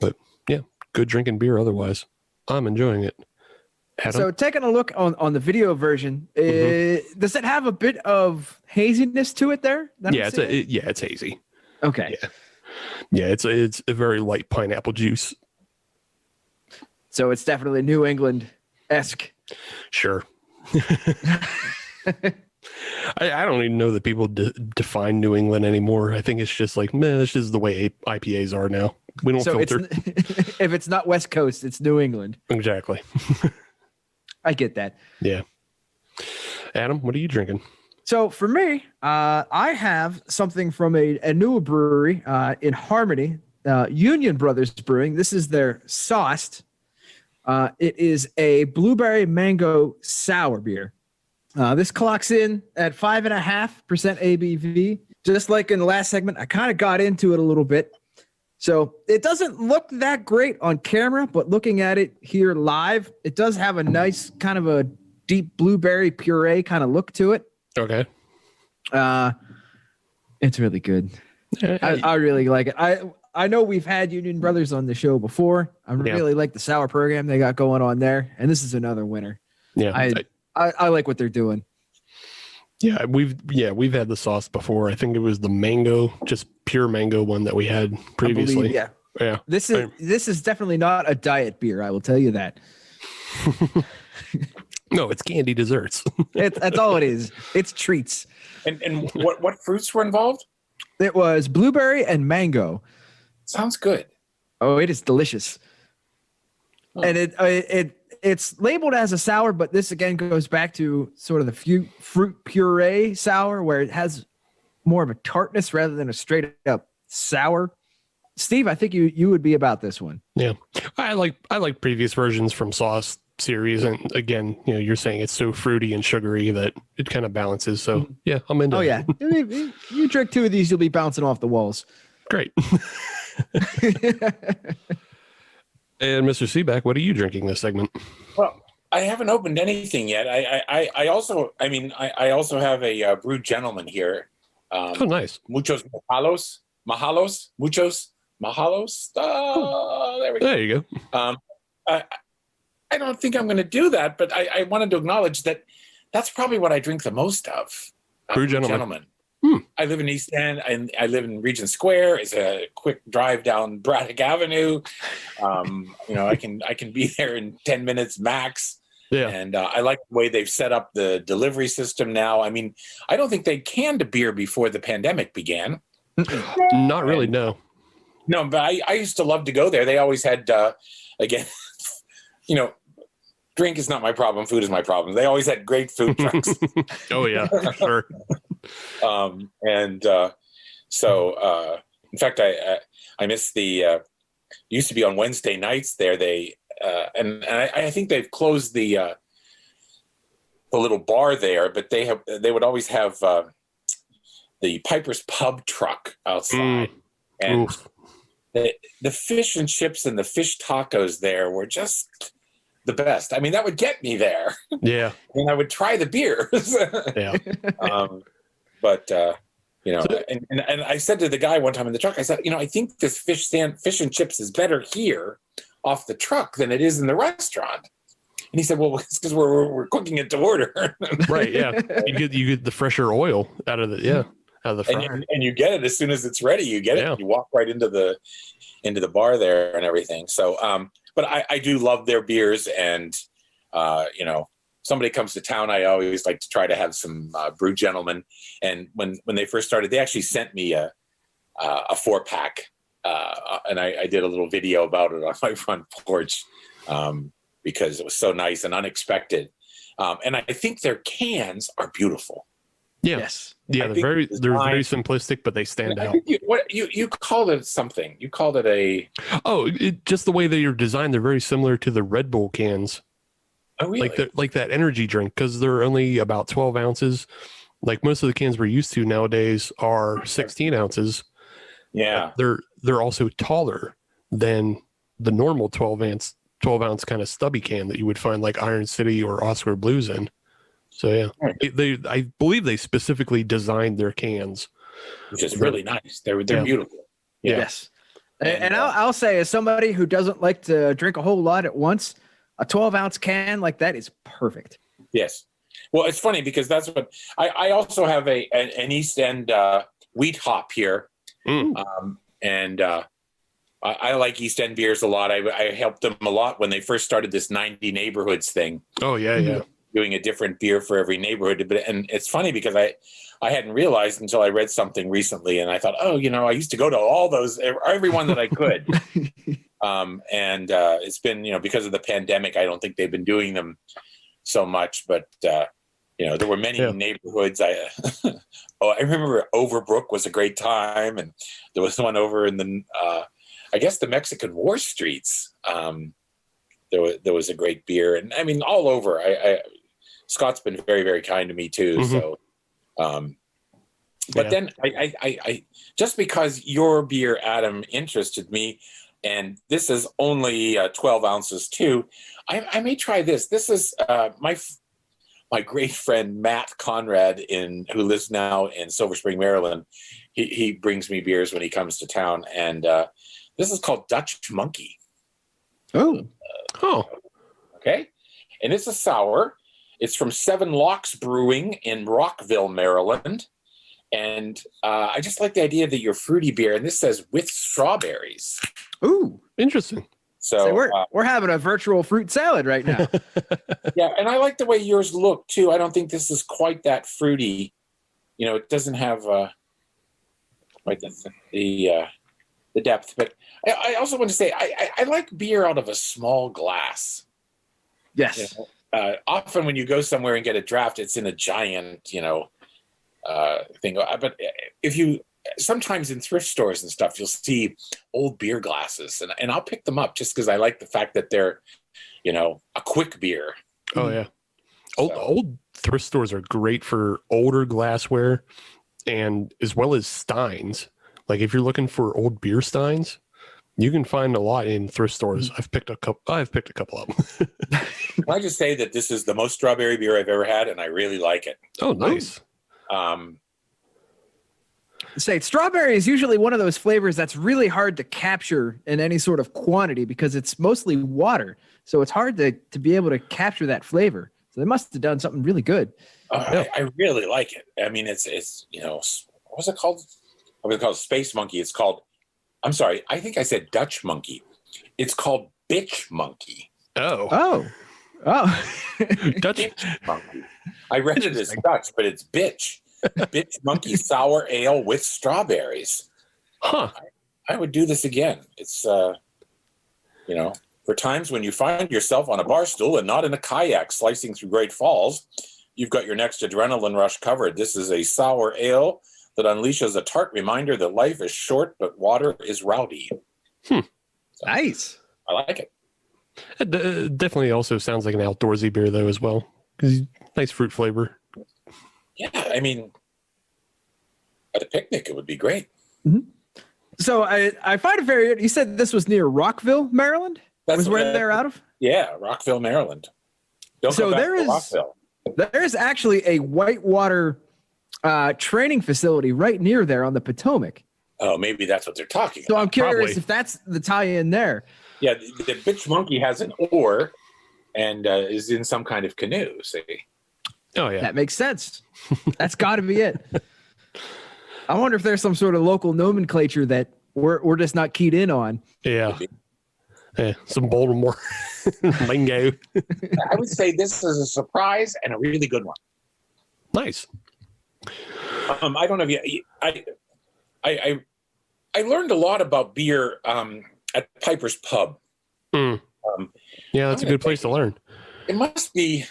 But yeah, good drinking beer otherwise. I'm enjoying it. Adam? So taking a look on the video version, does it have a bit of haziness to it there? It's hazy. Okay. Yeah, it's a very light pineapple juice. So it's definitely New England-esque. Sure. I don't even know that people define New England anymore. I think it's just like, man, this is the way IPAs are now. We don't filter. If it's not West Coast, it's New England. Exactly. I get that. Yeah. Adam, what are you drinking? So for me, I have something from a newer brewery in Harmony, Union Brothers Brewing. This is their Sauced. It is a blueberry mango sour beer. This clocks in at 5.5% ABV. Just like in the last segment, I kind of got into it a little bit. So it doesn't look that great on camera, but looking at it here live, it does have a nice kind of a deep blueberry puree kind of look to it. Okay. It's really good. I really like it. I know we've had Union Brothers on the show before. I really like the sour program they got going on there, and this is another winner. Yeah, I like what they're doing. Yeah, we've had the sauce before. I think it was the mango, just pure mango one that we had previously. Believe, yeah. This is definitely not a diet beer. I will tell you that. No, it's candy desserts. That's all it is. It's treats. And what fruits were involved? It was blueberry and mango. Sounds good. Oh, it is delicious. Oh. And it's labeled as a sour, but this again goes back to sort of the fruit puree sour, where it has more of a tartness rather than a straight up sour. Steve, I think you would be about this one. Yeah, I like previous versions from Sauce series, and again, you're saying it's so fruity and sugary that it kind of balances. So yeah, I'm into. Oh it. yeah, you drink 2 of these, you'll be bouncing off the walls. Great. And Mr. Sebak, what are you drinking this segment? Well, I haven't opened anything yet. I also have a brewed gentleman here. Oh, nice. Muchos mahalos. There we go. There you go. I don't think I'm going to do that, but I wanted to acknowledge that that's probably what I drink the most of. Brewed gentleman. I live in East End, and I live in Regent Square. It's a quick drive down Braddock Avenue. I can be there in 10 minutes max. Yeah. And I like the way they've set up the delivery system now. I mean, I don't think they canned a beer before the pandemic began. Not really, no. No, but I used to love to go there. They always had, again, drink is not my problem. Food is my problem. They always had great food trucks. Oh, yeah, for sure. In fact, I miss the used to be on Wednesday nights there. They and I think they've closed the little bar there, but they would always have the Piper's Pub truck outside, and the fish and chips and the fish tacos there were just the best. I mean, that would get me there. Yeah. And I would try the beers. Yeah. And I said to the guy one time in the truck, I said, I think this fish and chips is better here off the truck than it is in the restaurant. And he said, well, it's because we're cooking it to order. Right. Yeah. You get the fresher oil out of the fryer. And you get it as soon as it's ready. You get it. You walk right into the bar there and everything. So, but I do love their beers, and somebody comes to town, I always like to try to have some Brewed Gentleman. And when they first started, they actually sent me a 4-pack, and I did a little video about it on my front porch because it was so nice and unexpected. And I think their cans are beautiful. Yeah. Yes. Yeah, they're very simplistic, but they stand out. You called it something. You called it just the way they are designed. They're very similar to the Red Bull cans. Oh, really? Like that energy drink, because they're only about 12 ounces. Like most of the cans we're used to nowadays are 16 ounces. Yeah. They're also taller than the normal 12 ounce kind of stubby can that you would find like Iron City or Oscar Blues in. So yeah, I believe they specifically designed their cans, which is really nice. They're beautiful. Yeah. Yes. And I'll say, as somebody who doesn't like to drink a whole lot at once, a 12-ounce can like that is perfect. Yes. Well, it's funny because that's what I also have an East End wheat hop here. And I like East End beers a lot. I helped them a lot when they first started this 90 neighborhoods thing. Oh, yeah, yeah. Doing a different beer for every neighborhood. And it's funny because I hadn't realized until I read something recently, and I thought, I used to go to all those, everyone that I could. It's been, because of the pandemic, I don't think they've been doing them so much, but there were many neighborhoods. I remember Overbrook was a great time. And there was one over in the, I guess the Mexican War Streets. There was a great beer, and I mean, all over. Scott's been very, very kind to me too. Mm-hmm. So, then I just because your beer, Adam, interested me, and this is only 12 ounces too, I may try this. This is my great friend Matt Conrad who lives now in Silver Spring, Maryland, he brings me beers when he comes to town, and this is called Dutch Monkey. Oh, Okay, and it's a sour. It's from Seven Locks Brewing in Rockville, Maryland. And I just like the idea that you're fruity beer, and this says with strawberries. ooh, Interesting. so we're having a virtual fruit salad right now. Yeah, and I like the way yours look too. I don't think this is quite that fruity. You know, it doesn't have quite the depth. But I also want to say I like beer out of a small glass. Yes. You know, often when you go somewhere and get a draft, it's in a giant, thing. But if you sometimes in thrift stores and stuff, you'll see old beer glasses, and I'll pick them up just because I like the fact that they're, a quick beer. Oh yeah. Old thrift stores are great for older glassware, and as well as steins. Like if you're looking for old beer steins, you can find a lot in thrift stores. I've picked a couple of them. Can I just say that this is the most strawberry beer I've ever had, and I really like it. Oh, nice. Say strawberry is usually one of those flavors that's really hard to capture in any sort of quantity because it's mostly water. So it's hard to be able to capture that flavor. So they must have done something really good. I really like it. I mean, it's what was it called? I was called Space Monkey. It's called, I'm sorry, I think I said Dutch Monkey. It's called Bitch Monkey. Oh. Dutch Bitch Monkey. I read it as Dutch, but it's bitch. Bitch Monkey Sour Ale with strawberries. Huh. I would do this again. It's, for times when you find yourself on a bar stool and not in a kayak slicing through Great Falls, you've got your next adrenaline rush covered. This is a sour ale that unleashes a tart reminder that life is short, but water is rowdy. So, nice. I like it. It definitely also sounds like an outdoorsy beer, though, as well. Nice fruit flavor. Yeah, I mean, at a picnic, it would be great. Mm-hmm. So I find it very. You said this was near Rockville, Maryland. That's where they're out of. Yeah, Rockville, Maryland. Don't go back to Rockville. There is actually a whitewater training facility right near there on the Potomac. Oh, maybe that's what they're talking about. So I'm curious Probably. if that's the tie-in there. Yeah, the Bitch Monkey has an oar and is in some kind of canoe, see? Oh, yeah. That makes sense. That's got to be it. I wonder if there's some sort of local nomenclature that we're just not keyed in on. Yeah. Yeah, some Baltimore lingo. I would say this is a surprise and a really good one. Nice. I don't know if you... I learned a lot about beer at Piper's Pub. Yeah, that's a good place to learn. It must be...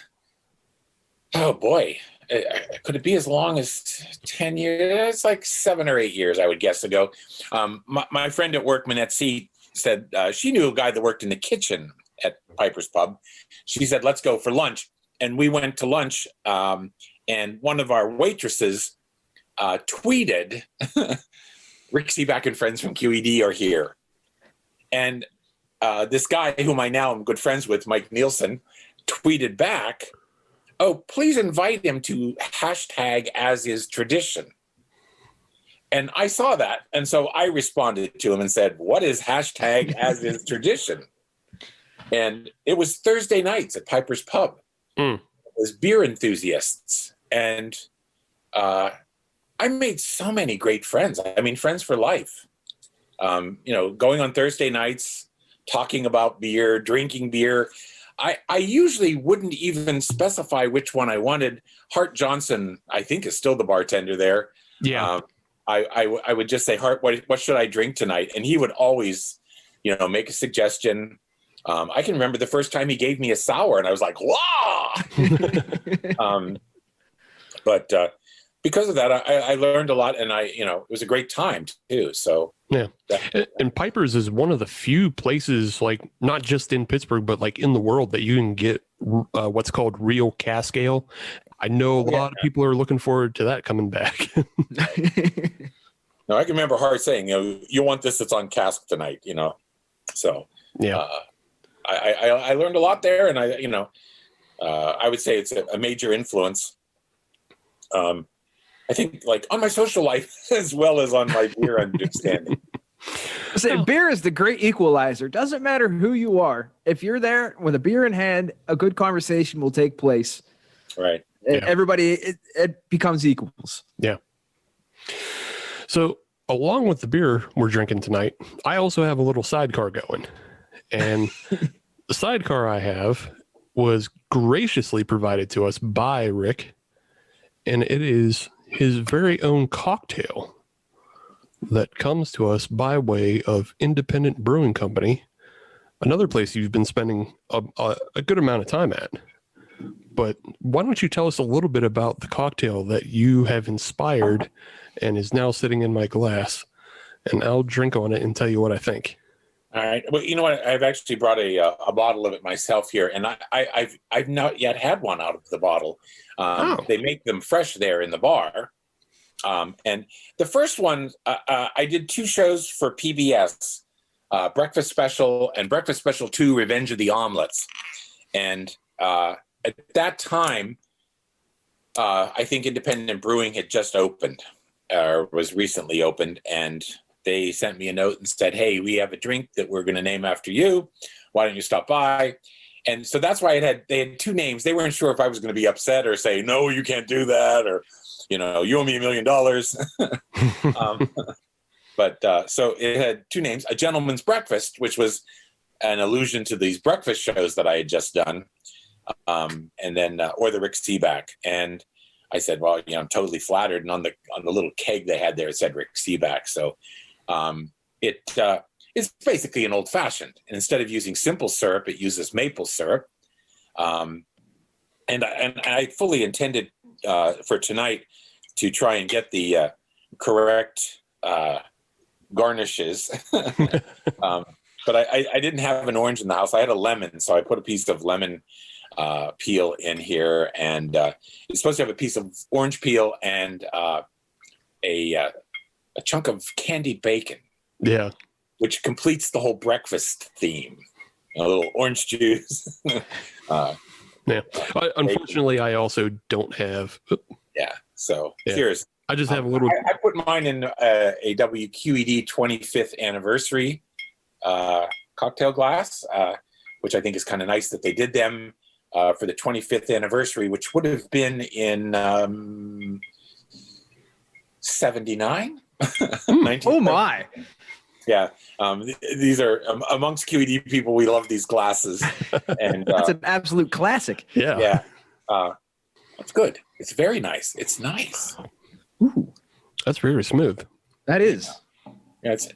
Oh, boy. Could it be as long as 10 years? It's like 7 or 8 years, I would guess, ago. My friend at work, Minette C., said she knew a guy that worked in the kitchen at Piper's Pub. She said, let's go for lunch. And we went to lunch, and one of our waitresses tweeted, Rick Sebak and friends from QED are here. And this guy, whom I now am good friends with, Mike Nielsen, tweeted back, oh, please invite him to hashtag as is tradition. And I saw that. And so I responded to him and said, what is hashtag as is tradition? And it was Thursday nights at Piper's Pub. It was beer enthusiasts. And I made so many great friends. I mean, friends for life. Going on Thursday nights, talking about beer, drinking beer. I usually wouldn't even specify which one I wanted. Hart Johnson, I think, is still the bartender there. Yeah. I would just say, Hart, what should I drink tonight? And he would always, make a suggestion. I can remember the first time he gave me a sour, and I was like, wow! But because of that, I learned a lot, and it was a great time too. So yeah. And Piper's is one of the few places, like not just in Pittsburgh, but like in the world, that you can get what's called real cask ale. I know a lot of people are looking forward to that coming back. No, I can remember Hart saying, you want this that's on cask tonight, So yeah, I learned a lot there, and I would say it's a major influence. I I think like on my social life as well as on my beer understanding. So beer is the great equalizer. Doesn't matter who you are. If you're there with a beer in hand, a good conversation will take place. Right. Everybody, it becomes equals. Yeah. So along with the beer we're drinking tonight, I also have a little sidecar going. And the sidecar I have was graciously provided to us by Rick. And it is his very own cocktail that comes to us by way of Independent Brewing Company, another place you've been spending a good amount of time at. But why don't you tell us a little bit about the cocktail that you have inspired and is now sitting in my glass, and I'll drink on it and tell you what I think. All right. Well, you know what? I've actually brought a bottle of it myself here, and I've not yet had one out of the bottle. They make them fresh there in the bar. And the first one, I did 2 shows for PBS, Breakfast Special and Breakfast Special 2, Revenge of the Omelets. And at that time, I think Independent Brewing had just opened, or was recently opened, and they sent me a note and said, hey, we have a drink that we're going to name after you. Why don't you stop by? And so that's why they had 2 names. They weren't sure if I was going to be upset or say, no, you can't do that, or, you know, you owe me $1 million. So it had 2 names, A Gentleman's Breakfast, which was an allusion to these breakfast shows that I had just done, and then or the Rick Sebak. And I said, well, you know, I'm totally flattered. And on the little keg they had there, it said Rick Sebak. So it's basically an old fashioned. And instead of using simple syrup, it uses maple syrup. And I fully intended for tonight to try and get the correct garnishes. But I didn't have an orange in the house. I had a lemon, so I put a piece of lemon peel in here, and it's supposed to have a piece of orange peel and a chunk of candied bacon. Yeah, which completes the whole breakfast theme. A little orange juice. Yeah. Unfortunately, I also don't have. Yeah. So yeah. Cheers. I just have a little. I put mine in a WQED 25th anniversary cocktail glass, which I think is kind of nice that they did them for the 25th anniversary, which would have been in 79. Oh my! Yeah, these are amongst QED people. We love these glasses, and that's an absolute classic. Yeah, it's good. It's very nice. It's nice. Ooh, that's very smooth. That is. Yeah, it's.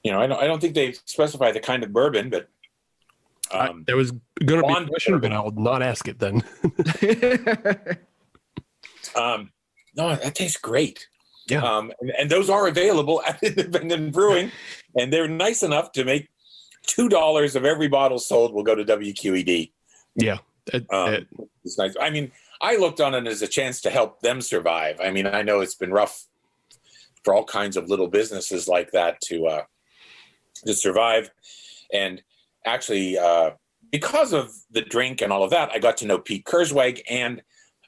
You know, I don't think they specify the kind of bourbon, but there was going to be a question, but I'll not ask it then. No, that tastes great. Yeah. And those are available at Independent Brewing, and they're nice enough to make $2 of every bottle sold will go to WQED. Yeah. It's nice. I mean, I looked on it as a chance to help them survive. I mean, I know it's been rough for all kinds of little businesses like that to survive. And actually, because of the drink and all of that, I got to know Pete Kurzweig and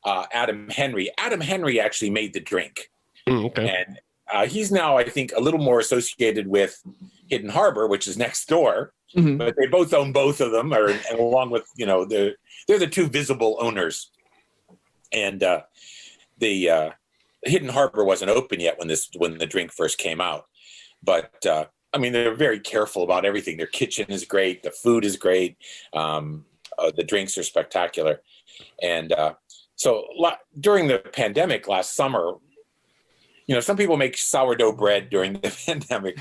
Adam Henry. Adam Henry actually made the drink. Okay. And he's now, I think, a little more associated with Hidden Harbor, which is next door. Mm-hmm. But they both own both of them, and along with, you know, they're the 2 visible owners. And the Hidden Harbor wasn't open yet when the drink first came out. But I mean, they're very careful about everything. Their kitchen is great. The food is great. The drinks are spectacular. And so during the pandemic last summer, you know, some people make sourdough bread during the pandemic.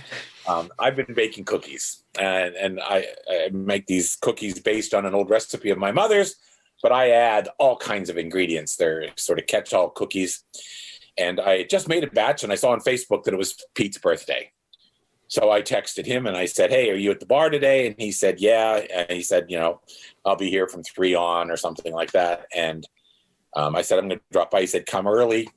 I've been baking cookies, and I make these cookies based on an old recipe of my mother's, but I add all kinds of ingredients. They're sort of catch-all cookies. And I just made a batch, and I saw on Facebook that it was Pete's birthday. So I texted him, and I said, hey, are you at the bar today? And he said, yeah. And he said, you know, I'll be here from 3 on or something like that. And I said, I'm going to drop by. He said, come early.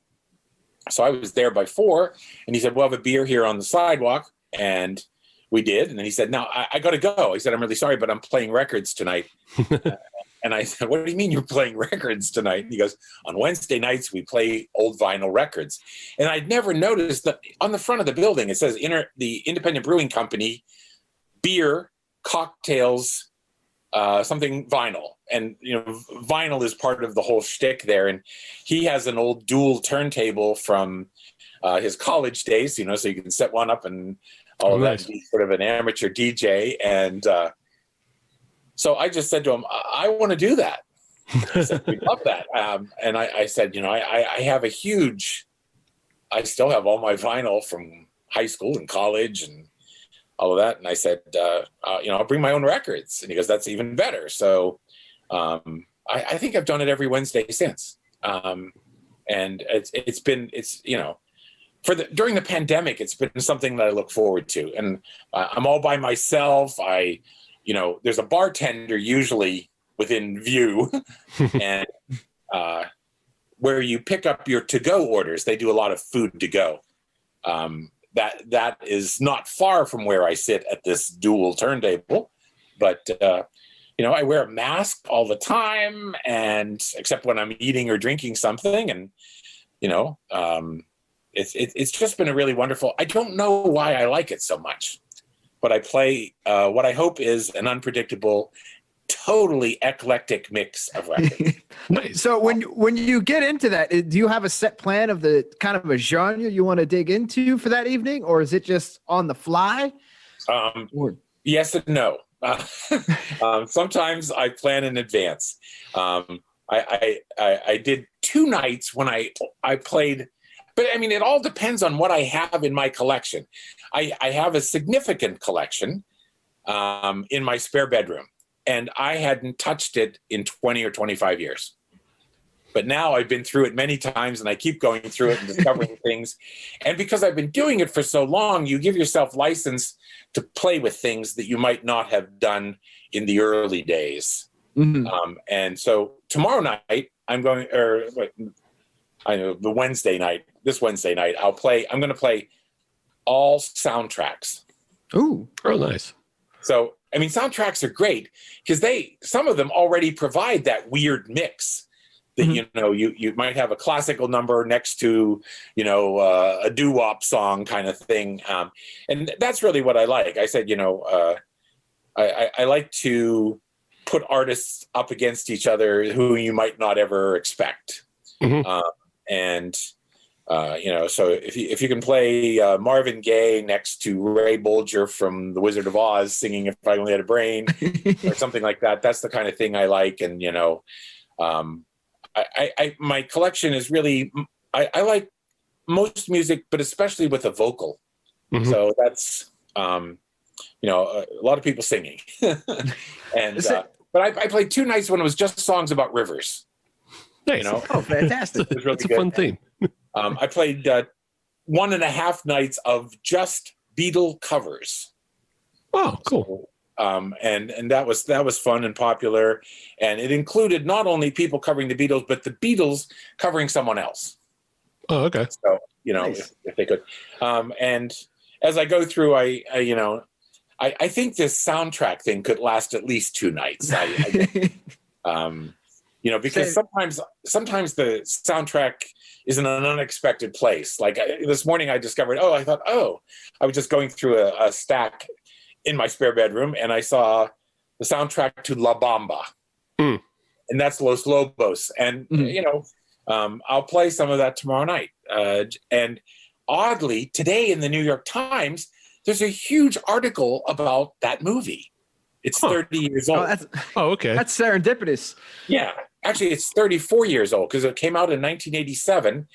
So I was there by 4, and he said, we'll have a beer here on the sidewalk. And we did. And then he said, now I got to go. He said, I'm really sorry, but I'm playing records tonight. And I said, what do you mean you're playing records tonight? And he goes, on Wednesday nights, we play old vinyl records. And I'd never noticed that on the front of the building, it says the Independent Brewing Company, beer, cocktails, something vinyl. And, vinyl is part of the whole shtick there. And he has an old dual turntable from his college days, so you can set one up and all of that, and be sort of an amateur DJ. And so I just said to him, I want to do that. I said, we love that. And I said, I have I still have all my vinyl from high school and college and all of that. And I said, I'll bring my own records. And he goes, that's even better. So I think I've done it every Wednesday since. And it's been during the pandemic, it's been something that I look forward to. And I'm all by myself. There's a bartender usually within view, and where you pick up your to-go orders. They do a lot of food to go. That is not far from where I sit at this dual turntable, but I wear a mask all the time, and except when I'm eating or drinking something, and it's just been a really wonderful. I don't know why I like it so much. But I play what I hope is an unpredictable, totally eclectic mix of records. Nice. So when you get into that, do you have a set plan of the kind of a genre you want to dig into for that evening, or is it just on the fly? Yes and no. Sometimes I plan in advance. I did 2 nights when I played. But I mean, it all depends on what I have in my collection. I have a significant collection in my spare bedroom, and I hadn't touched it in 20 or 25 years. But now I've been through it many times, and I keep going through it and discovering things. And because I've been doing it for so long, you give yourself license to play with things that you might not have done in the early days. Mm-hmm. And so tomorrow night, this Wednesday night, I'm going to play all soundtracks. Ooh, oh, nice. So, I mean, soundtracks are great because some of them already provide that weird mix that, you might have a classical number next to, a doo-wop song kind of thing. And that's really what I like. I said, I like to put artists up against each other who you might not ever expect. Mm-hmm. So if you can play Marvin Gaye next to Ray Bolger from The Wizard of Oz singing "If I Only Had a Brain" or something like that, that's the kind of thing I like. And my collection is really I like most music, but especially with a vocal. Mm-hmm. So that's a lot of people singing, and but I played 2 nights when it was just songs about rivers. Nice. Oh, fantastic! It was really It's a fun theme. I played 1.5 nights of just Beatle covers. Oh, cool. So, and that was fun and popular, and it included not only people covering the Beatles, but the Beatles covering someone else. Oh, okay. So nice. if they could, and as I go through, I think this soundtrack thing could last at least 2 nights. Because sometimes the soundtrack is in an unexpected place. Like this morning I discovered, I was just going through a stack in my spare bedroom, and I saw the soundtrack to La Bamba. Mm. And that's Los Lobos. And, I'll play some of that tomorrow night. And oddly, today in the New York Times, there's a huge article about that movie. It's 30 years old. Okay. That's serendipitous. Yeah. Actually, it's 34 years old because it came out in 1987.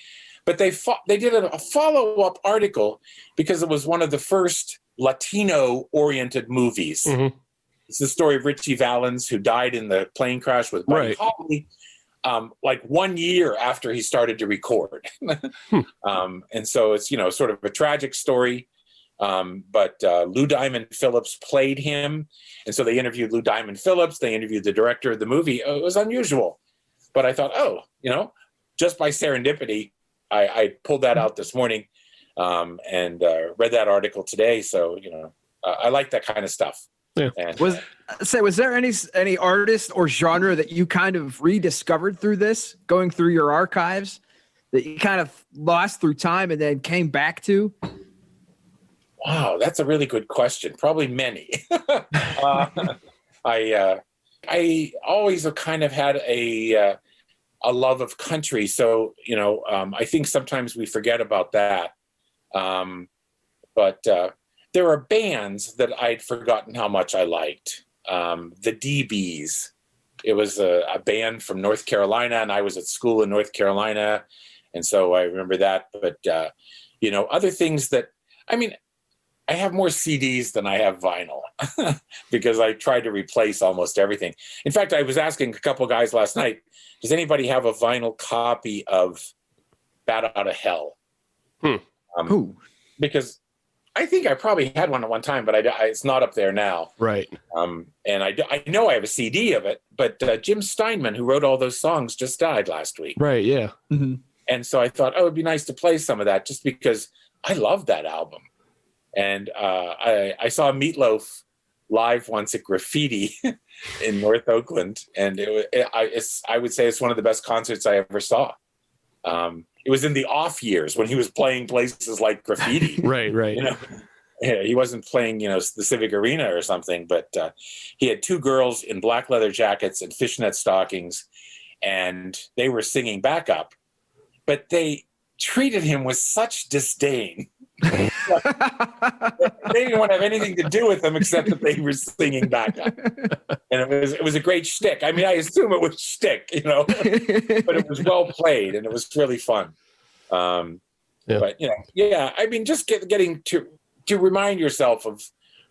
But they did a follow-up article because it was one of the first Latino-oriented movies. Mm-hmm. It's the story of Richie Valens, who died in the plane crash with Buddy Holly, like 1 year after he started to record. And so it's, sort of a tragic story. But Lou Diamond Phillips played him. And so they interviewed Lou Diamond Phillips. They interviewed the director of the movie. It was unusual. But I thought, just by serendipity, I pulled that out this morning and read that article today. So, I like that kind of stuff. Yeah. Was say, was there any artist or genre that you kind of rediscovered through this, going through your archives, that you kind of lost through time and then came back to? Wow, that's a really good question. Probably many. I always have kind of had a love of country, so I think sometimes we forget about that. But there are bands that I'd forgotten how much I liked. The DBs. It was a band from North Carolina, and I was at school in North Carolina, and so I remember that. But other things that I have more CDs than I have vinyl because I tried to replace almost everything. In fact, I was asking a couple guys last night, does anybody have a vinyl copy of Bat Out of Hell? Because I think I probably had one at one time, but it's not up there now. Right. And I know I have a CD of it, but Jim Steinman, who wrote all those songs, just died last week. Right, yeah. Mm-hmm. And so I thought, it'd be nice to play some of that just because I love that album. And I saw Meatloaf live once at Graffiti in North Oakland, and I would say it's one of the best concerts I ever saw. It was in the off years when he was playing places like Graffiti. Right. He wasn't playing, the Civic Arena or something, but he had two girls in black leather jackets and fishnet stockings, and they were singing backup, but they treated him with such disdain. They didn't want to have anything to do with them except that they were singing backup, and it was a great shtick. I assume it was shtick, but it was well played and it was really fun. But just getting to remind yourself of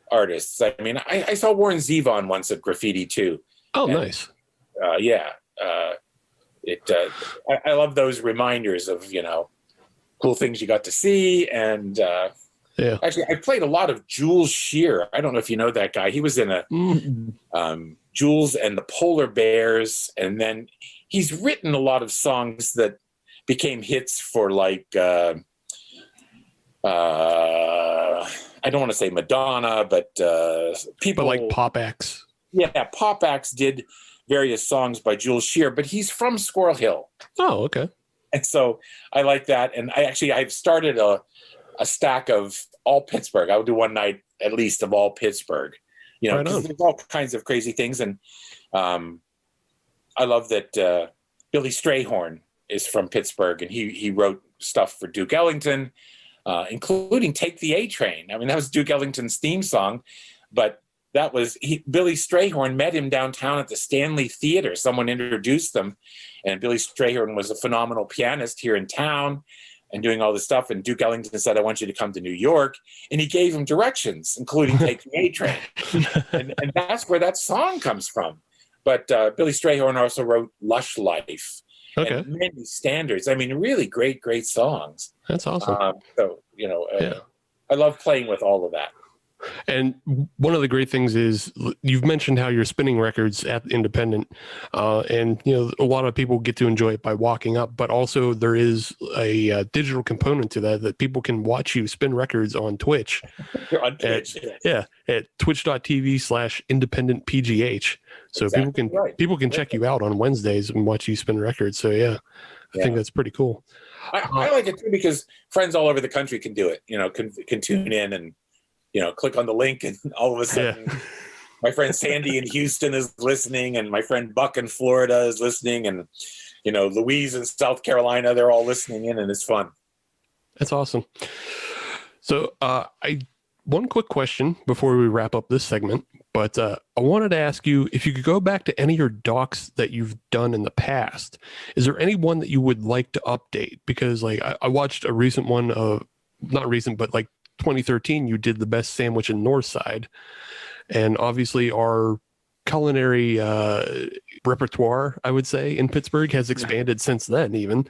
artists. I saw Warren Zevon once at Graffiti too. Oh, nice. I love those reminders of cool things you got to see. And actually, I played a lot of Jules Shear. I don't know if you know that guy. He was in Jules and the Polar Bears, and then he's written a lot of songs that became hits for I don't want to say Madonna, but people like Pop Acts. Yeah, Pop Acts did various songs by Jules Shear, but he's from Squirrel Hill. Oh, okay. And so I like that. And I've started a stack of all Pittsburgh. I would do one night at least of all Pittsburgh, because there's all kinds of crazy things. And I love that Billy Strayhorn is from Pittsburgh, and he wrote stuff for Duke Ellington, including Take the A Train. That was Duke Ellington's theme song, but that was Billy Strayhorn met him downtown at the Stanley Theater. Someone introduced them, and Billy Strayhorn was a phenomenal pianist here in town and doing all this stuff. And Duke Ellington said, I want you to come to New York. And he gave him directions, including Take the A Train. and that's where that song comes from. But Billy Strayhorn also wrote Lush Life. Okay. And many standards. Really great, great songs. That's awesome. I love playing with all of that. And one of the great things is you've mentioned how you're spinning records at Independent, and a lot of people get to enjoy it by walking up, but also there is a digital component to that people can watch you spin records on Twitch. On Twitch, at twitch.tv/independentpgh. So exactly people can check you out on Wednesdays and watch you spin records. So I think that's pretty cool. I like it too because friends all over the country can do it. Can tune in and click on the link, and all of a sudden my friend Sandy in Houston is listening, and my friend Buck in Florida is listening, and Louise in South Carolina, they're all listening in, and it's fun. That's awesome. So one quick question before we wrap up this segment, but I wanted to ask you if you could go back to any of your docs that you've done in the past. Is there any one that you would like to update? Because I watched a recent one not recent, but 2013, you did the best sandwich in Northside, and obviously our culinary repertoire, I would say, in Pittsburgh has expanded since then even.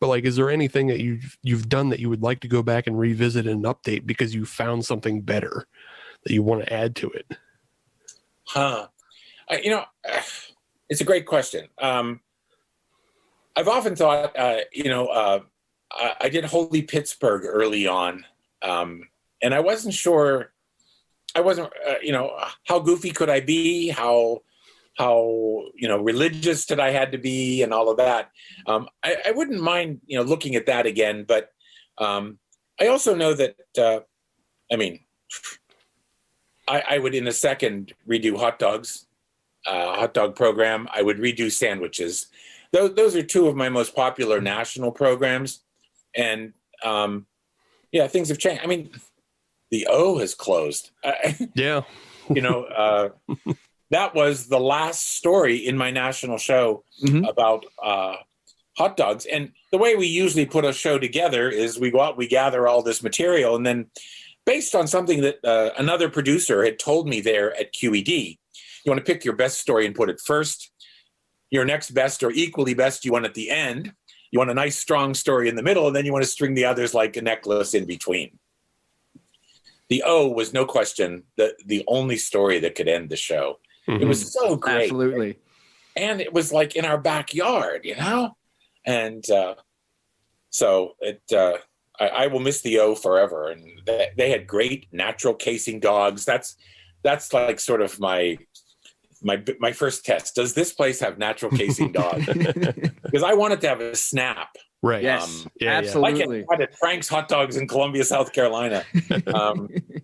But is there anything that you've done that you would like to go back and revisit and update because you found something better that you want to add to it? It's a great question. I've often thought, I did Holy Pittsburgh early on. And I wasn't sure I wasn't, how goofy could I be? How religious did I had to be, and all of that. I wouldn't mind, looking at that again. But I also know that, I would in a second redo hot dogs, hot dog program. I would redo sandwiches. Those are two of my most popular national programs. And things have changed. I mean, the O has closed. Yeah. That was the last story in my national show about hot dogs. And the way we usually put a show together is we go out, we gather all this material, and then based on something that another producer had told me there at QED, you want to pick your best story and put it first. Your next best or equally best you want at the end. You want a nice, strong story in the middle, and then you want to string the others like a necklace in between. The O was no question the only story that could end the show. It was so great. Absolutely. And it was like in our backyard, And so I will miss the O forever. And they had great natural casing dogs. That's like sort of my first test. Does this place have natural casing dogs? Because I wanted to have a snap. Right. Yes. Like Absolutely. at Frank's Hot Dogs in Columbia, South Carolina.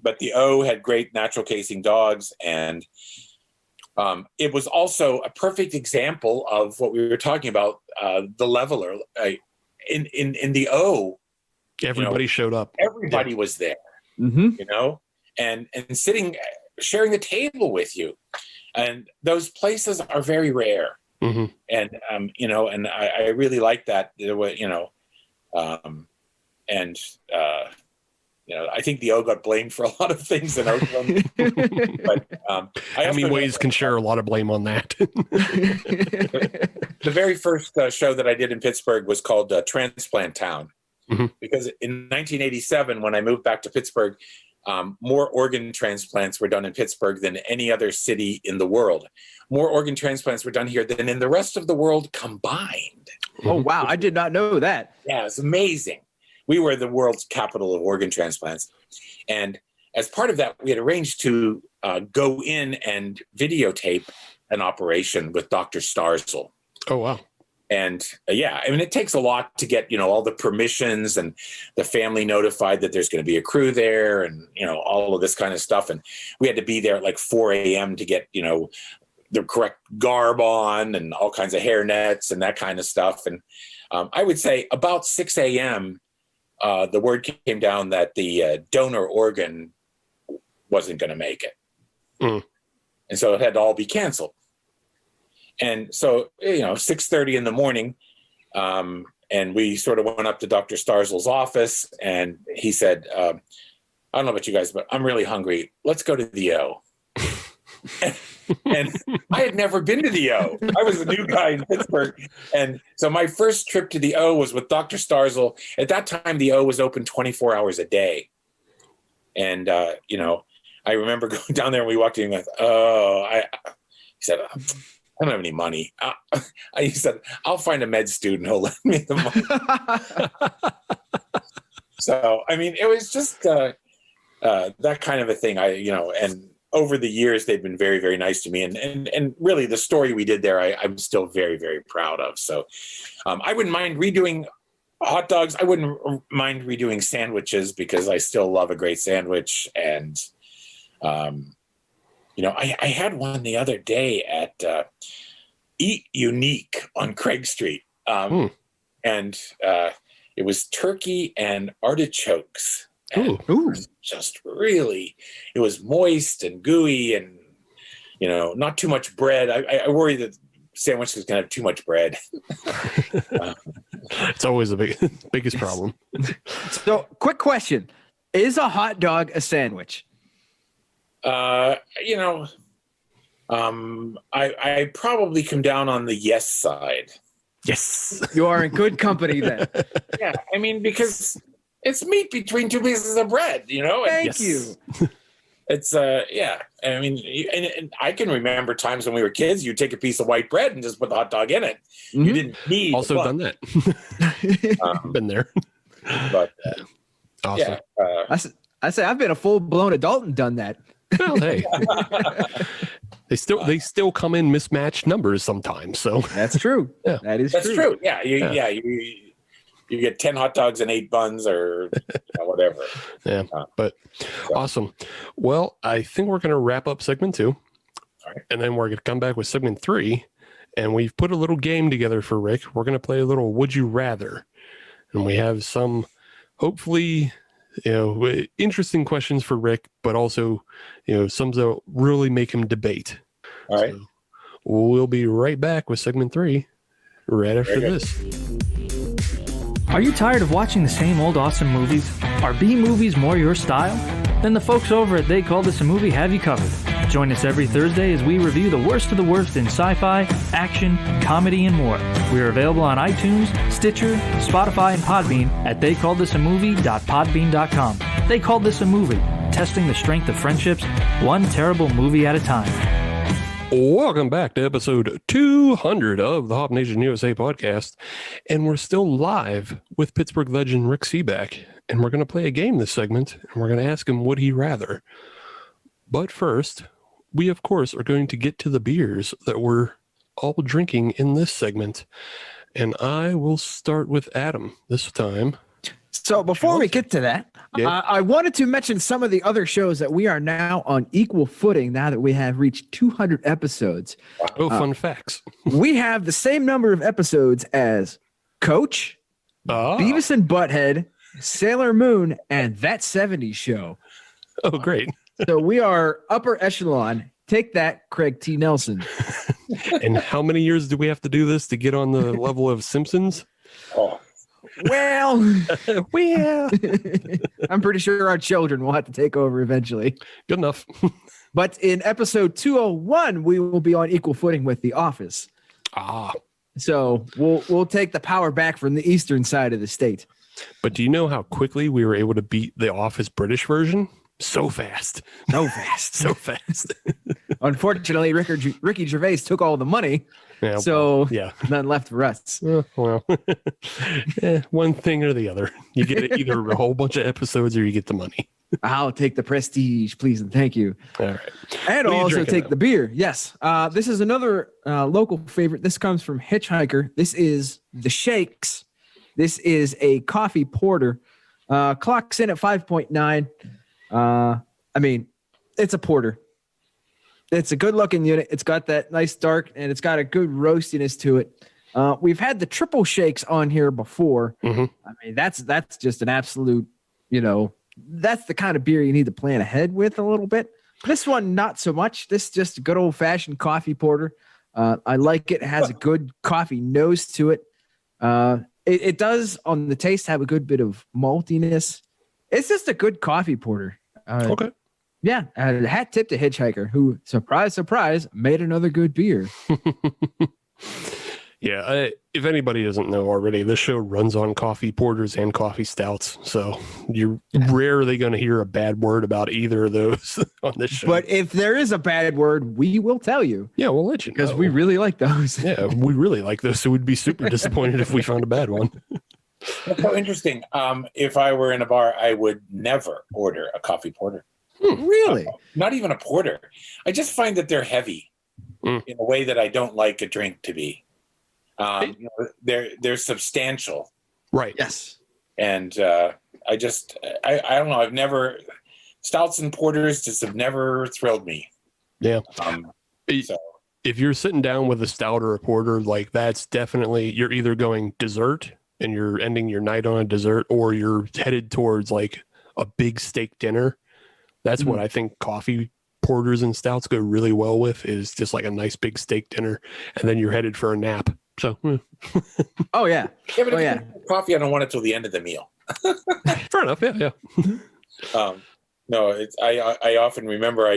But the O had great natural casing dogs, and it was also a perfect example of what we were talking about, the leveler. In the O, Everybody showed up. Everybody was there, and sitting, sharing the table with you. And those places are very rare. And, and I really like that. I think the O got blamed for a lot of things in Oakland. But Hemingways can share a lot of blame on that. The very first show that I did in Pittsburgh was called Transplant Town. Because in 1987, when I moved back to Pittsburgh, more organ transplants were done in Pittsburgh than any other city in the world. More organ transplants were done here than in the rest of the world combined. Oh, wow. I did not know that. Yeah, it's amazing. We were the world's capital of organ transplants. And as part of that, we had arranged to go in and videotape an operation with Dr. Starzl. Oh, wow. And it takes a lot to get, all the permissions and the family notified that there's going to be a crew there and, all of this kind of stuff. And we had to be there at like 4 a.m. to get, the correct garb on and all kinds of hair nets and that kind of stuff. And I would say about 6 a.m., the word came down that the donor organ wasn't going to make it. And so it had to all be canceled. And so, 6:30 in the morning, and we sort of went up to Dr. Starzl's office, and he said, I don't know about you guys, but I'm really hungry. Let's go to the O. and I had never been to the O. I was a new guy in Pittsburgh. And so my first trip to the O was with Dr. Starzl. At that time, the O was open 24 hours a day. And, I remember going down there and we walked in and he said, I don't have any money. He said, I'll find a med student who'll lend me the money. So, it was just that kind of a thing. And over the years, they've been very, very nice to me. And really, the story we did there, I'm still very, very proud of. So I wouldn't mind redoing hot dogs. I wouldn't mind redoing sandwiches because I still love a great sandwich. And I had one the other day at Eat Unique on Craig Street. And it was turkey and artichokes. And it was just really, it was moist and gooey and, not too much bread. I worry that sandwiches can have too much bread. It's always the biggest problem. So, quick question. Is a hot dog a sandwich? I probably come down on the yes side. Yes. You are in good company then. Yeah, because it's meat between two pieces of bread, Thank you. It's and I can remember times when we were kids, you'd take a piece of white bread and just put the hot dog in it. You didn't need also done that. Been there. But awesome. I say I've been a full-blown adult and done that. Well, hey, they still come in mismatched numbers sometimes. So That's true. Yeah. That's true. Yeah, you get 10 hot dogs and 8 buns, or whatever. Yeah, but awesome. Well, I think we're going to wrap up segment 2, right. And then we're going to come back with segment 3, and we've put a little game together for Rick. We're going to play a little Would You Rather, and we have some, hopefully, interesting questions for Rick, but also, some that really make him debate. All right. So we'll be right back with segment 3 right after this. Are you tired of watching the same old awesome movies? Are B movies more your style? Then the folks over at They Call This a Movie have you covered. Join us every Thursday as we review the worst of the worst in sci-fi, action, comedy, and more. We are available on iTunes, Stitcher, Spotify, and Podbean at theycallthisamovie.podbean.com. They Called This a Movie, testing the strength of friendships, one terrible movie at a time. Welcome back to episode 200 of the Hop Nation USA podcast. And we're still live with Pittsburgh legend Rick Sebak. And we're going to play a game this segment. And we're going to ask him, would he rather? But first, we, of course, are going to get to the beers that we're all drinking in this segment. And I will start with Adam this time. So before we get to that, I wanted to mention some of the other shows that we are now on equal footing now that we have reached 200 episodes. Oh, fun facts. We have the same number of episodes as Coach, Beavis and Butthead, Sailor Moon, and That 70s Show. Oh, great. So we are upper echelon. Take that, Craig T. Nelson. And how many years do we have to do this to get on the level of Simpsons? Oh. Well, I'm pretty sure our children will have to take over eventually. Good enough. But in episode 201, we will be on equal footing with The Office. So we'll take the power back from the eastern side of the state. But do you know how quickly we were able to beat The Office British version? So fast. So fast. So fast. Unfortunately, Ricky Gervais took all the money. Yeah, so yeah, none left for us. Well, one thing or the other. You get either a whole bunch of episodes or you get the money. I'll take the prestige, please and thank you. All right. And I'll also take the beer. Yes. This is another local favorite. This comes from Hitchhiker. This is the Shakes. This is a coffee porter. Clocks in at 5.9. I mean, it's a porter. It's a good looking unit. It's got that nice dark and it's got a good roastiness to it. We've had the triple shakes on here before. Mm-hmm. I mean, that's just an absolute, that's the kind of beer you need to plan ahead with a little bit. This one, not so much. This is just a good old fashioned coffee porter. I like it. It has a good coffee nose to it. It does on the taste have a good bit of maltiness. It's just a good coffee porter. Okay. Yeah, hat tip to Hitchhiker, who, surprise, surprise, made another good beer. Yeah, if anybody doesn't know already, this show runs on coffee porters and coffee stouts, so you're rarely going to hear a bad word about either of those on this show. But if there is a bad word, we will tell you. Yeah, we'll let you know. Because we really like those. Yeah, we really like those, so we'd be super disappointed if we found a bad one. That's so interesting. If I were in a bar, I would never order a coffee porter. Really? Not even a porter. I just find that they're heavy in a way that I don't like a drink to be. They're substantial. Right. Yes. And I don't know. I've never, stouts and porters just have never thrilled me. Yeah. So if you're sitting down with a stout or a porter, like that's definitely, you're either going dessert and you're ending your night on a dessert, or you're headed towards like a big steak dinner. That's what I think coffee porters and stouts go really well with, is just like a nice big steak dinner, and then you're headed for a nap. So, Oh yeah. but if you coffee, I don't want it till the end of the meal. fair enough. Yeah. No, I often remember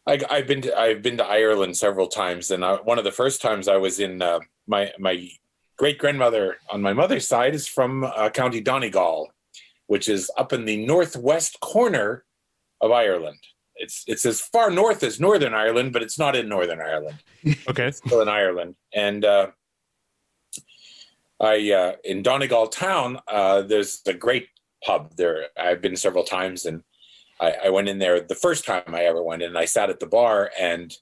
I've been to Ireland several times, and one of the first times I was in my great grandmother on my mother's side is from County Donegal, which is up in the northwest corner of Ireland. It's as far north as Northern Ireland, but it's not in Northern Ireland. Okay. It's still in Ireland. And in Donegal town, there's a great pub there. I've been several times, and I went in there the first time I ever went in, and I sat at the bar, and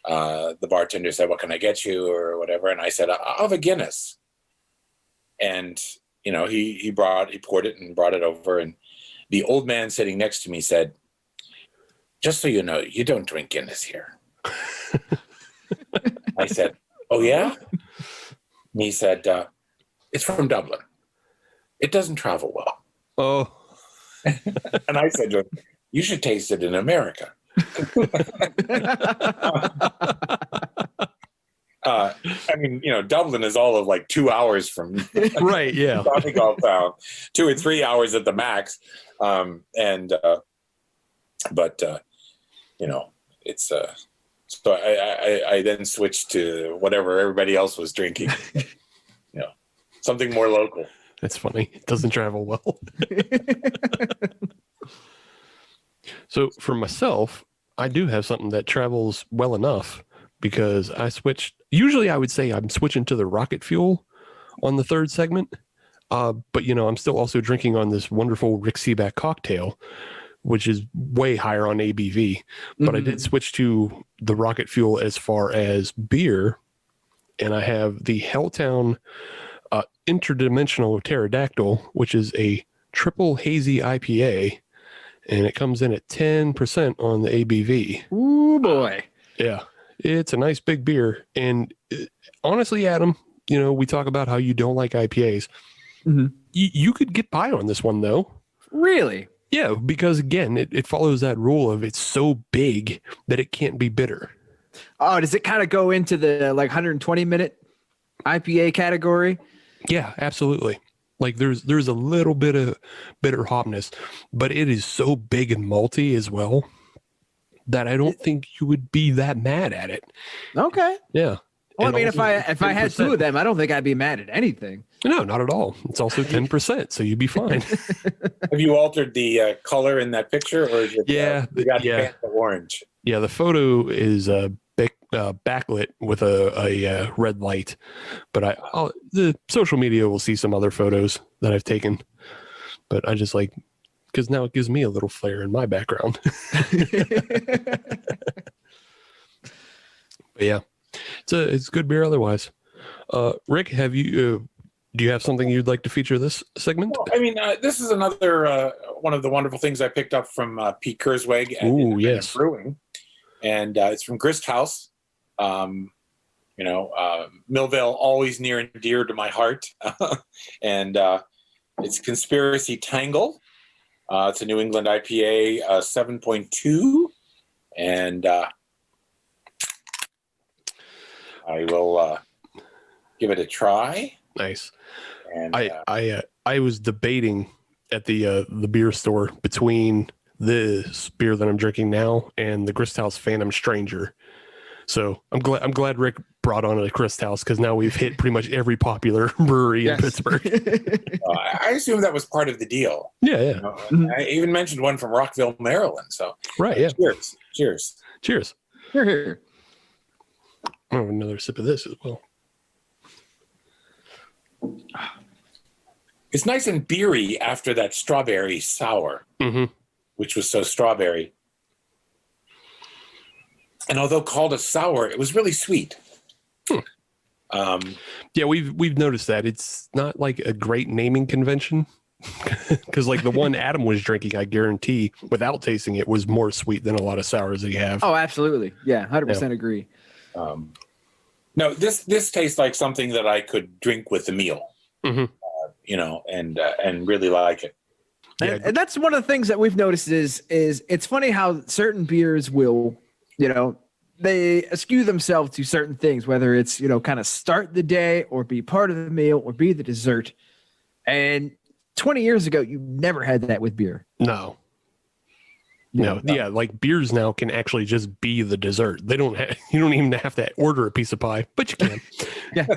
the bartender said, "What can I get you?" or whatever. And I said, "I'll have a Guinness." And, you know, he poured it and brought it over. And the old man sitting next to me said, "Just so you know, you don't drink Guinness here." I said, "Oh, yeah?" And he said, "It's from Dublin. It doesn't travel well." Oh. And I said to him, "You should taste it in America." I mean, you know, Dublin is all of like 2 hours from Right, yeah. Donegal town, 2 or 3 hours at the max. But you know, it's so I then switched to whatever everybody else was drinking, you know, something more local. That's funny. It doesn't travel well. So for myself, I do have something that travels well enough because I switched. Usually I would say I'm switching to the rocket fuel on the third segment. But, you know, I'm still also drinking on this wonderful Rick Sebak cocktail, which is way higher on ABV. But I did switch to the rocket fuel as far as beer. And I have the Helltown Interdimensional Pterodactyl, which is a triple hazy IPA. And it comes in at 10% on the ABV. Ooh, boy. Yeah. It's a nice big beer. And honestly, Adam, you know, we talk about how you don't like IPAs. You could get by on this one, though. Really? Yeah, because again, it follows that rule of it's so big that it can't be bitter. Oh, does it kind of go into the like 120-minute IPA category? Yeah, absolutely. Like there's a little bit of bitter hopness, but it is so big and malty as well that I don't think you would be that mad at it. Okay. Yeah. Well, And I mean, also if I had 10%. two of them, I don't think I'd be mad at anything. No, not at all. It's also 10%, so you'd be fine. Have you altered the color in that picture, or is it you got the orange? Yeah, the photo is backlit with a red light, but the social media will see some other photos that I've taken. But I just like because now it gives me a little flair in my background. But yeah, it's good beer otherwise. Rick, have you? Do you have something you'd like to feature this segment? Well, I mean, this is another one of the wonderful things I picked up from Pete Kurzweg at Independent Brewing, and it's from Grist House. You know, Millvale, always near and dear to my heart, and it's Conspiracy Tangle. It's a New England IPA, 7.2, and I will give it a try. Nice. And I was debating at the beer store between this beer that I'm drinking now and the Grist House Phantom Stranger. So I'm glad Rick brought on a Grist House because now we've hit pretty much every popular brewery in Pittsburgh. I assume that was part of the deal. Yeah. You know, I even mentioned one from Rockville, Maryland. So right, yeah. Cheers. Here. Oh, another sip of this as well. It's nice and beery after that strawberry sour, which was so strawberry. And although called a sour, it was really sweet. Yeah, we've noticed that it's not like a great naming convention because like the one Adam was drinking, I guarantee, without tasting it, was more sweet than a lot of sours that you have. Oh, absolutely. Yeah, 100% agree. No, this tastes like something that I could drink with a meal, you know, and really like it. Yeah. And that's one of the things that we've noticed is it's funny how certain beers will, you know, they eschew themselves to certain things, whether it's, you know, kind of start the day or be part of the meal or be the dessert. And 20 years ago, you never had that with beer. No. Yeah, like beers now can actually just be the dessert. You don't even have to order a piece of pie, but you can. Yeah.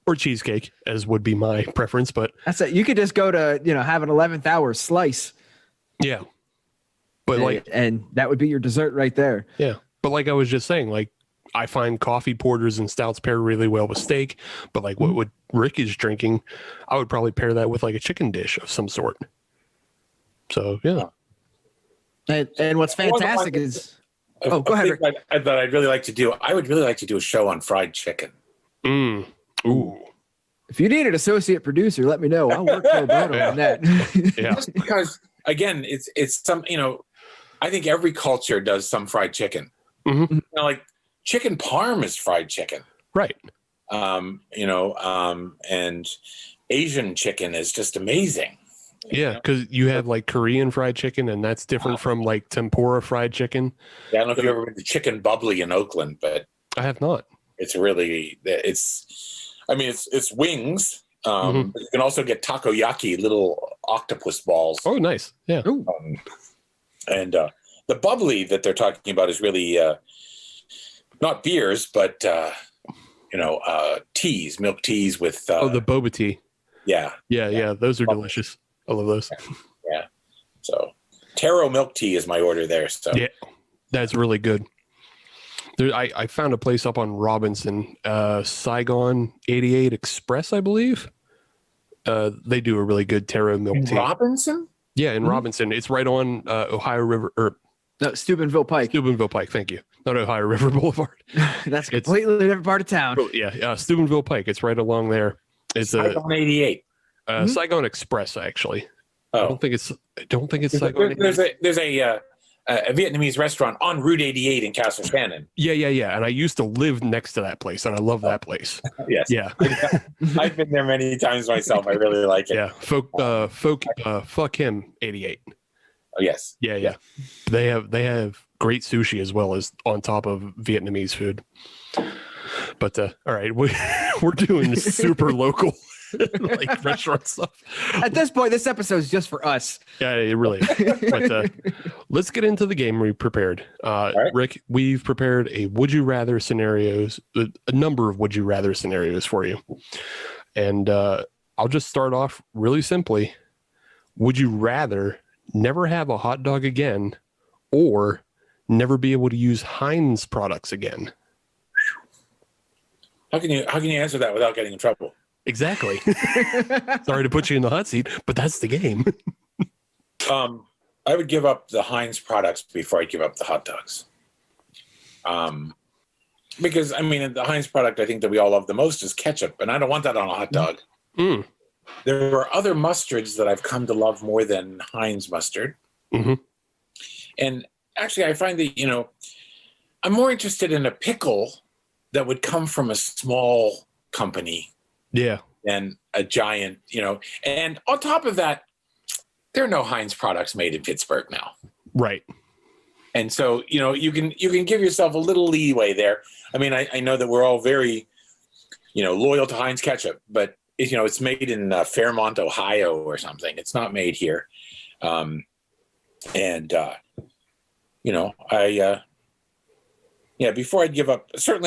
Or cheesecake, as would be my preference, but That's it. You could just go to, you know, have an 11th hour slice. Yeah. But and that would be your dessert right there. Yeah. But like I was just saying, like I find coffee porters and stouts pair really well with steak, but like what Rick is drinking, I would probably pair that with like a chicken dish of some sort. So yeah. And what's fantastic is, go ahead, Rick. That I'd really like to do. I would really like to do a show on fried chicken. Ooh. If you need an associate producer, let me know. I'll work pro bono on that. Yeah. Just because, again, it's some, I think every culture does some fried chicken. Mm-hmm. Like chicken parm is fried chicken. Right. And Asian chicken is just amazing. Yeah, because you have like Korean fried chicken, and that's different from like tempura fried chicken. Yeah, I don't know if you've ever been to Chicken Bubbly in Oakland, but I have not. it's really it's wings. But you can also get takoyaki, little octopus balls. Oh, nice. Yeah. And the bubbly that they're talking about is really not beers, but teas, milk teas with the boba tea. Yeah. Those are delicious. I love those. Yeah. So taro milk tea is my order there. So yeah, that's really good. I found a place up on Robinson, Saigon 88 Express, I believe. They do a really good taro milk tea. Robinson? Yeah, in Robinson. It's right on Ohio River, No, Steubenville Pike. Steubenville Pike, thank you. Not Ohio River Boulevard. That's completely different part of town. Yeah, Steubenville Pike. It's right along there. It's Saigon 88. Saigon Express, actually. Oh. I don't think it's Saigon. There's a Vietnamese restaurant on Route 88 in Castle Shannon. Yeah. And I used to live next to that place, and I love that place. Yes. Yeah. I've been there many times myself. I really like it. Yeah. Fuck him 88. Oh, yes. Yeah. They have great sushi as well as on top of Vietnamese food. But all right, we're doing super local like restaurant stuff. At this point, this episode is just for us. Yeah, it really is. But let's get into the game we prepared. Right. Rick, we've prepared a would you rather scenarios, a number of would you rather scenarios for you. And I'll just start off really simply. Would you rather never have a hot dog again or never be able to use Heinz products again? How can you answer that without getting in trouble? Exactly. Sorry to put you in the hot seat, but that's the game. I would give up the Heinz products before I give up the hot dogs. Because the Heinz product I think that we all love the most is ketchup, and I don't want that on a hot dog. There are other mustards that I've come to love more than Heinz mustard. And actually, I find that, I'm more interested in a pickle that would come from a small company than a giant, And on top of that, there are no Heinz products made in Pittsburgh now. Right. And so, you can give yourself a little leeway there. I know that we're all very, loyal to Heinz ketchup, but it's made in Fairmont, Ohio or something. It's not made here. Before I'd give up natural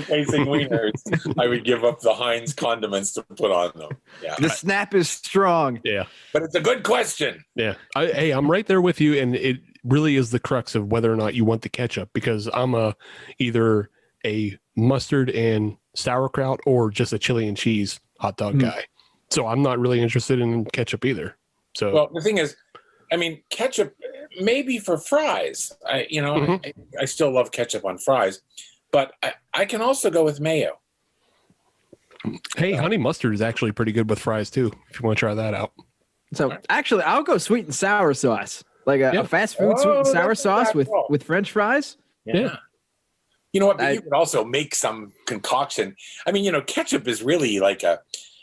tasting wieners, I would give up the Heinz condiments to put on them. Yeah. The snap is strong. Yeah. But it's a good question. Yeah. I'm right there with you. And it really is the crux of whether or not you want the ketchup, because I'm either a mustard and sauerkraut or just a chili and cheese hot dog guy. So I'm not really interested in ketchup either. So, well, the thing is, ketchup maybe for fries. I still love ketchup on fries, but I can also go with mayo. Hey, honey mustard is actually pretty good with fries too, if you want to try that out. So actually, I'll go sweet and sour sauce, like a fast food sweet and sour sauce with French fries. Yeah. You know what? But you could also make some concoction. Ketchup is really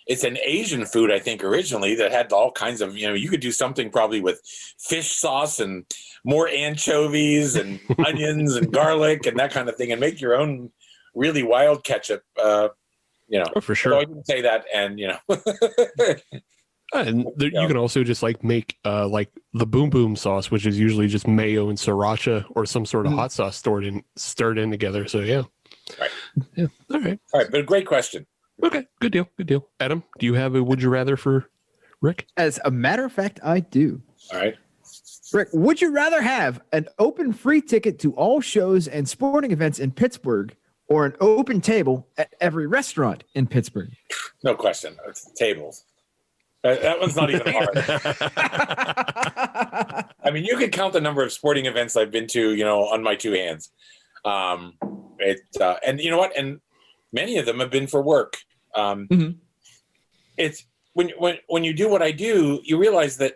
it's an Asian food, I think, originally that had all kinds of, you could do something probably with fish sauce and more anchovies and onions and garlic and that kind of thing, and make your own really wild ketchup. Oh, for sure. So I didn't say that, and and you can also just make the boom boom sauce, which is usually just mayo and sriracha or some sort of hot sauce stirred in together. So yeah. Right. Yeah. All right. But a great question. Okay, good deal. Adam, do you have a would you rather for Rick? As a matter of fact, I do. All right. Rick, would you rather have an open free ticket to all shows and sporting events in Pittsburgh or an open table at every restaurant in Pittsburgh? No question. It's tables. That one's not even hard. I mean, you could count the number of sporting events I've been to, on my two hands. And you know what? And many of them have been for work. It's when you do what I do, you realize that,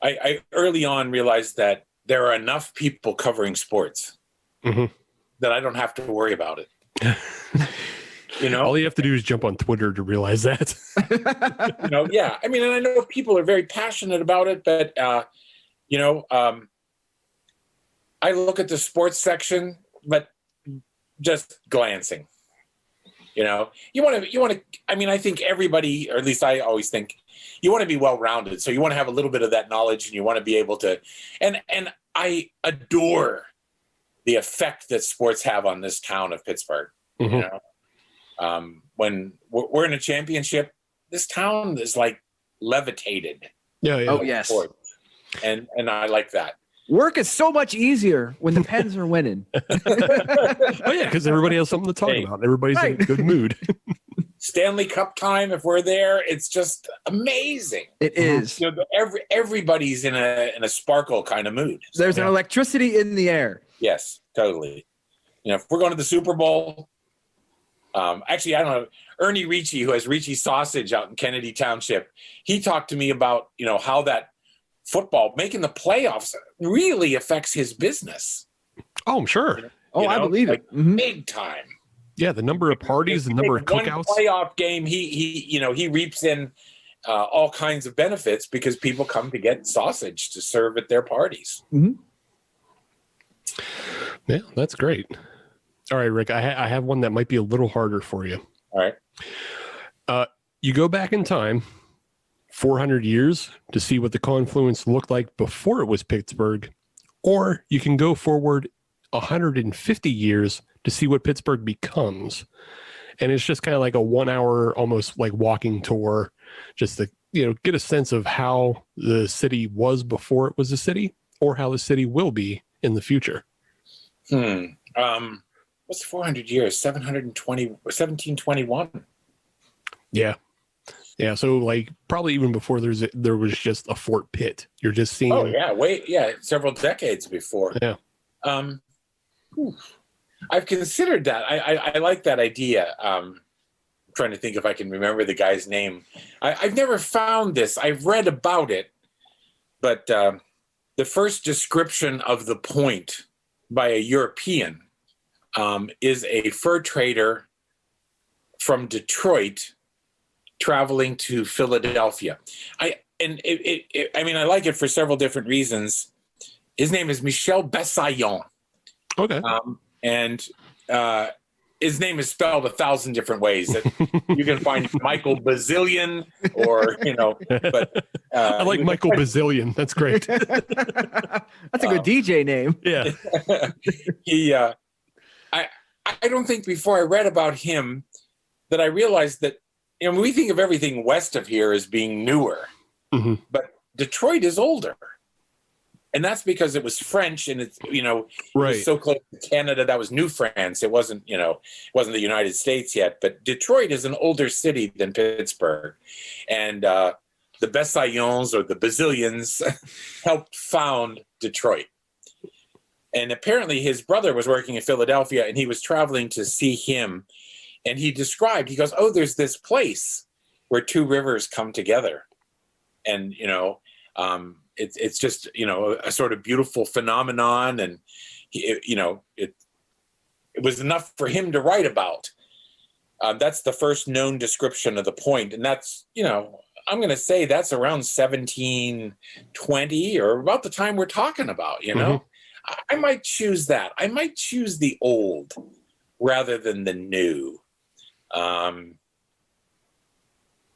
I early on realized that there are enough people covering sports that I don't have to worry about it. All you have to do is jump on Twitter to realize that. Yeah. I mean, and I know people are very passionate about it, but I look at the sports section, but just glancing. You want to. I mean, I think everybody, or at least I always think, you want to be well-rounded. So you want to have a little bit of that knowledge, and you want to be able to. And I adore the effect that sports have on this town of Pittsburgh. When we're in a championship, this town is like levitated. Yeah. Oh yes. And I like that. Work is so much easier when the Pens are winning. Oh yeah, because everybody has something to talk about. Everybody's in a good mood. Stanley Cup time, if we're there, it's just amazing. It is. Everybody's in a sparkle kind of mood. There's an electricity in the air. Yes, totally. If we're going to the Super Bowl, actually, I don't know. Ernie Ricci, who has Ricci Sausage out in Kennedy Township, he talked to me about how that football making the playoffs really affects his business. Oh, I'm sure. I believe it. Big time. Yeah, the number of parties, the number of cookouts. One playoff game, he reaps in all kinds of benefits because people come to get sausage to serve at their parties. Yeah, that's great. All right, Rick, I have one that might be a little harder for you. All right. You go back in time 400 years to see what the confluence looked like before it was Pittsburgh, or you can go forward 150 years to see what Pittsburgh becomes. And it's just kind of like a 1 hour, almost like walking tour, just to, get a sense of how the city was before it was a city, or how the city will be in the future. What's 400 years? 1721. Yeah. Yeah. So like probably even before there was just a Fort Pitt. You're just seeing. Oh yeah. Several decades before. Yeah. I've considered that. I like that idea. I'm trying to think if I can remember the guy's name. I've never found this. I've read about it, but the first description of the point by a European is a fur trader from Detroit traveling to Philadelphia. I like it for several different reasons. His name is Michel Bessaillon. Okay. And his name is spelled 1,000 different ways. You can find Michael Bazillion, or but I like Michael Bazillion. That's great. That's a good DJ name. Yeah. I don't think before I read about him that I realized that we think of everything west of here as being newer, but Detroit is older. And that's because it was French, and it's it was so close to Canada. That was New France. It wasn't it wasn't the United States yet. But Detroit is an older city than Pittsburgh, and the Bessaillons or the Bazillions helped found Detroit. And apparently, his brother was working in Philadelphia, and he was traveling to see him. And he goes, "Oh, there's this place where two rivers come together," and It's just a sort of beautiful phenomenon, and it was enough for him to write about. That's the first known description of the point, and that's I'm going to say that's around 1720 or about the time we're talking about. I might choose that. I might choose the old rather than the new,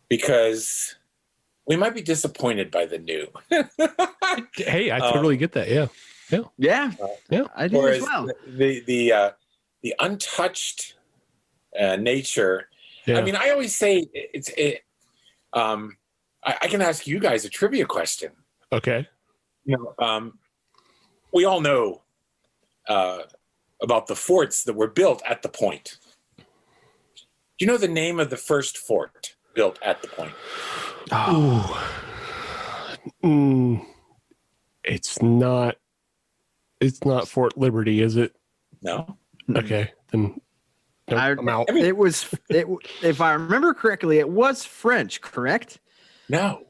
because we might be disappointed by the new. Hey, I totally get that. Yeah. I do as well. The untouched nature. Yeah. I mean, I always say I can ask you guys a trivia question. Okay. We all know about the forts that were built at the point. Do you know the name of the first fort built at the Point? It's not Fort Liberty, is it? No. Okay, then nope, I'm out. If I remember correctly, it was French, correct? No.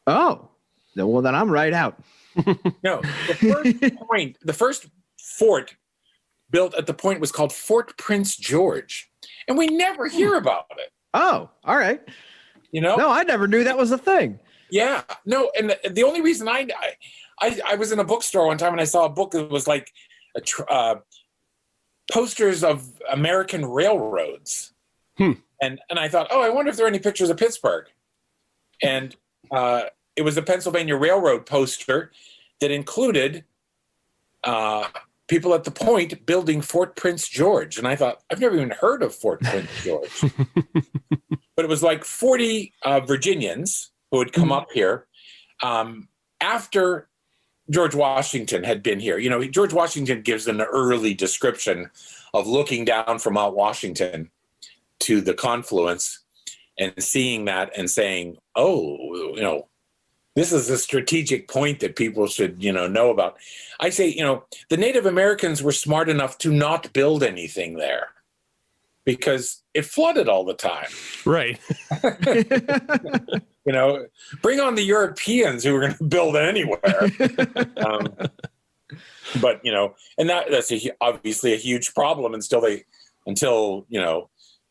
Oh, well, then I'm right out. No. The first fort built at the Point was called Fort Prince George, and we never hear about it. Oh, all right. You know? No, I never knew that was a thing. Yeah. No, and the only reason I was in a bookstore one time and I saw a book that was like posters of American railroads. And I thought, I wonder if there are any pictures of Pittsburgh. And it was a Pennsylvania Railroad poster that included people at the Point building Fort Prince George. And I thought, I've never even heard of Fort Prince George. But it was like 40 Virginians who had come up here after George Washington had been here. You know, George Washington gives an early description of looking down from Mount Washington to the confluence and seeing that and saying, this is a strategic point that people should, know about. I say, the Native Americans were smart enough to not build anything there because it flooded all the time. Right. Bring on the Europeans who were going to build anywhere. But, and that's obviously a huge problem until the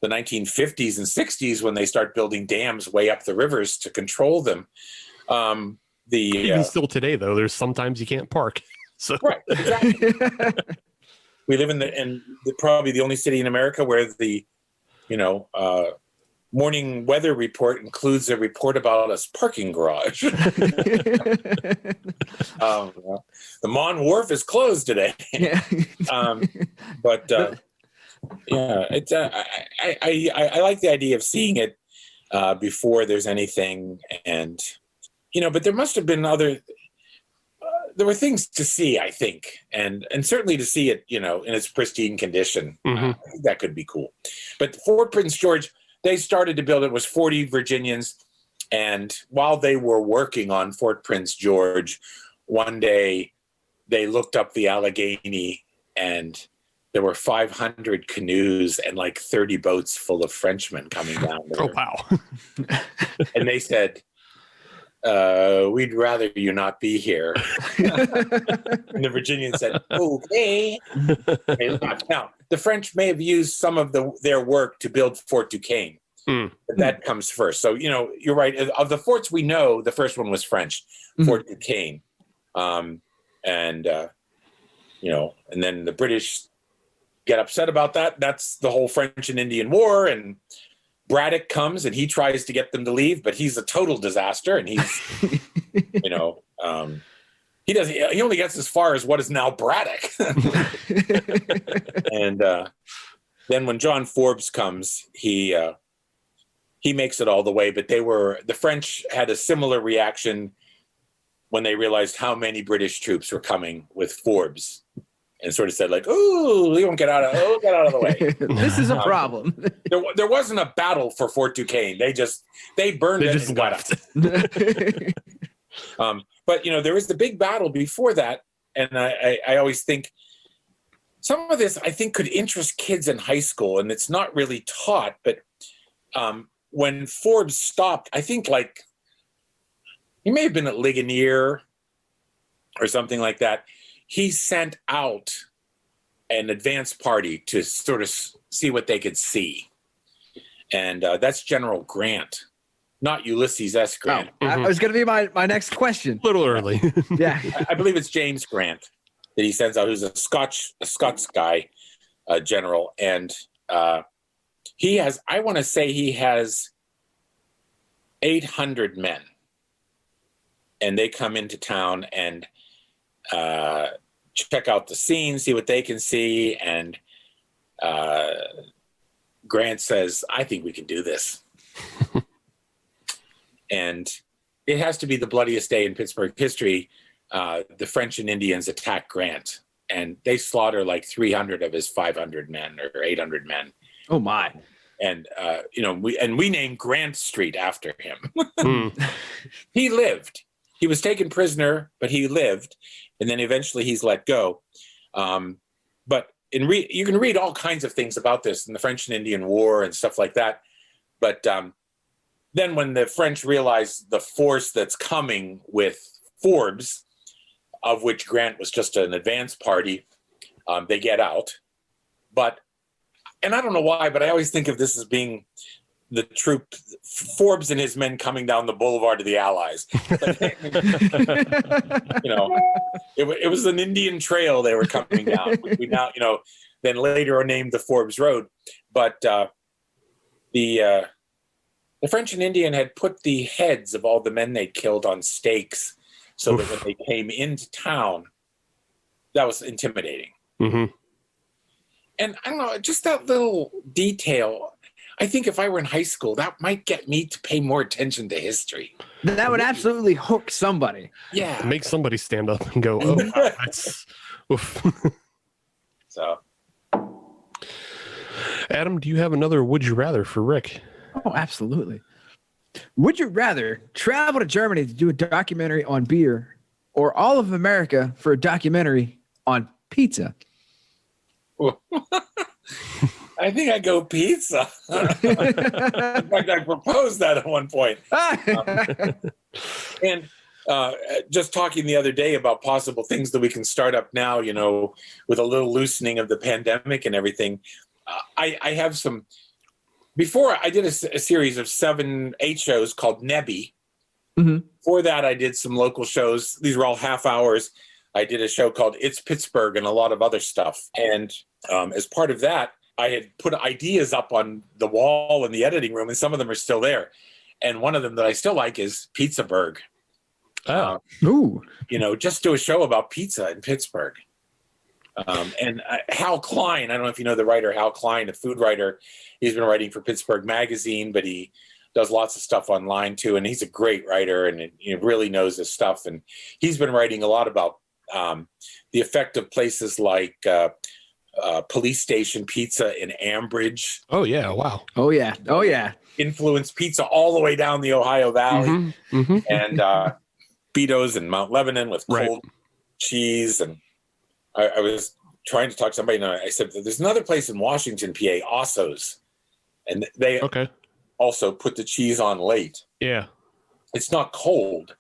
1950s and 60s when they start building dams way up the rivers to control them. Even still today, though, there's sometimes you can't park. So right, exactly. We live in probably the only city in America where the, morning weather report includes a report about a parking garage. The Mon Wharf is closed today. But it's I like the idea of seeing it before there's anything, and but there must have been there were things to see, I think, and certainly to see it, in its pristine condition. I think that could be cool. But Fort Prince George, they started to build it, was 40 Virginians. And while they were working on Fort Prince George, one day they looked up the Allegheny and there were 500 canoes and like 30 boats full of Frenchmen coming down there. Oh, wow. And they said, we'd rather you not be here. And the Virginians said, okay. They left. Now, the French may have used some of their work to build Fort Duquesne. But that comes first. So, you're right. Of the forts we know, the first one was French, Fort Duquesne. And then the British get upset about that. That's the whole French and Indian War. And Braddock comes and he tries to get them to leave, but he's a total disaster. And he's, he only gets as far as what is now Braddock. And then when John Forbes comes, he makes it all the way. But the French had a similar reaction when they realized how many British troops were coming with Forbes, and sort of said like, "Ooh, we won't get out of the way. This is a problem." There wasn't a battle for Fort Duquesne. They burned it and got out. But there was the big battle before that, and I always think some of this I think could interest kids in high school, and it's not really taught. But when Forbes stopped, I think like he may have been at Ligonier or something like that. He sent out an advance party to sort of see what they could see. And that's General Grant, not Ulysses S. Grant. Oh, I was going to be my next question. A little early. Yeah. I believe it's James Grant that he sends out, who's a Scots guy, general. And he has 800 men. And they come into town and check out the scene, see what they can see. And Grant says, I think we can do this. And it has to be the bloodiest day in Pittsburgh history. The French and Indians attack Grant, and they slaughter like 300 of his 500 men or 800 men. Oh, my. And we named Grant Street after him. Mm. He lived. He was taken prisoner, but he lived, and then eventually he's let go. But you can read all kinds of things about this in the French and Indian War and stuff like that. But then when the French realized the force that's coming with Forbes, of which Grant was just an advance party, they get out. And I don't know why, but I always think of this as being the troop, Forbes and his men coming down the boulevard of the Allies. It was an Indian trail they were coming down. We now, then later are named the Forbes Road. But the French and Indian had put the heads of all the men they'd killed on stakes so that when they came into town, that was intimidating. Mm-hmm. And I don't know, just that little detail, I think if I were in high school, that might get me to pay more attention to history. That would absolutely hook somebody. Yeah. Make somebody stand up and go, oh, wow, that's... Oof. So, Adam, do you have another would you rather for Rick? Oh, absolutely. Would you rather travel to Germany to do a documentary on beer or all of America for a documentary on pizza? I think I go pizza. In fact, I proposed that at one point. And just talking the other day about possible things that we can start up now, with a little loosening of the pandemic and everything. I have some. Before I did a series of 7-8 shows called Nebby. Mm-hmm. Before that, I did some local shows. These were all half hours. I did a show called It's Pittsburgh and a lot of other stuff. And as part of that, I had put ideas up on the wall in the editing room, and some of them are still there. And one of them that I still like is Pizzaburg. Ooh. Just do a show about pizza in Pittsburgh. And Hal Klein, I don't know if you know the writer Hal Klein, a food writer. He's been writing for Pittsburgh Magazine, but he does lots of stuff online too. And he's a great writer and he really knows his stuff. And he's been writing a lot about the effect of places like Police Station Pizza in Ambridge. Oh, yeah. Wow. Oh, yeah. Oh, yeah. Influenced pizza all the way down the Ohio Valley. Mm-hmm. Mm-hmm. And Beato's in Mount Lebanon with cold cheese. And I was trying to talk to somebody, and I said, there's another place in Washington, PA, Osso's. And they also put the cheese on late. Yeah. It's not cold,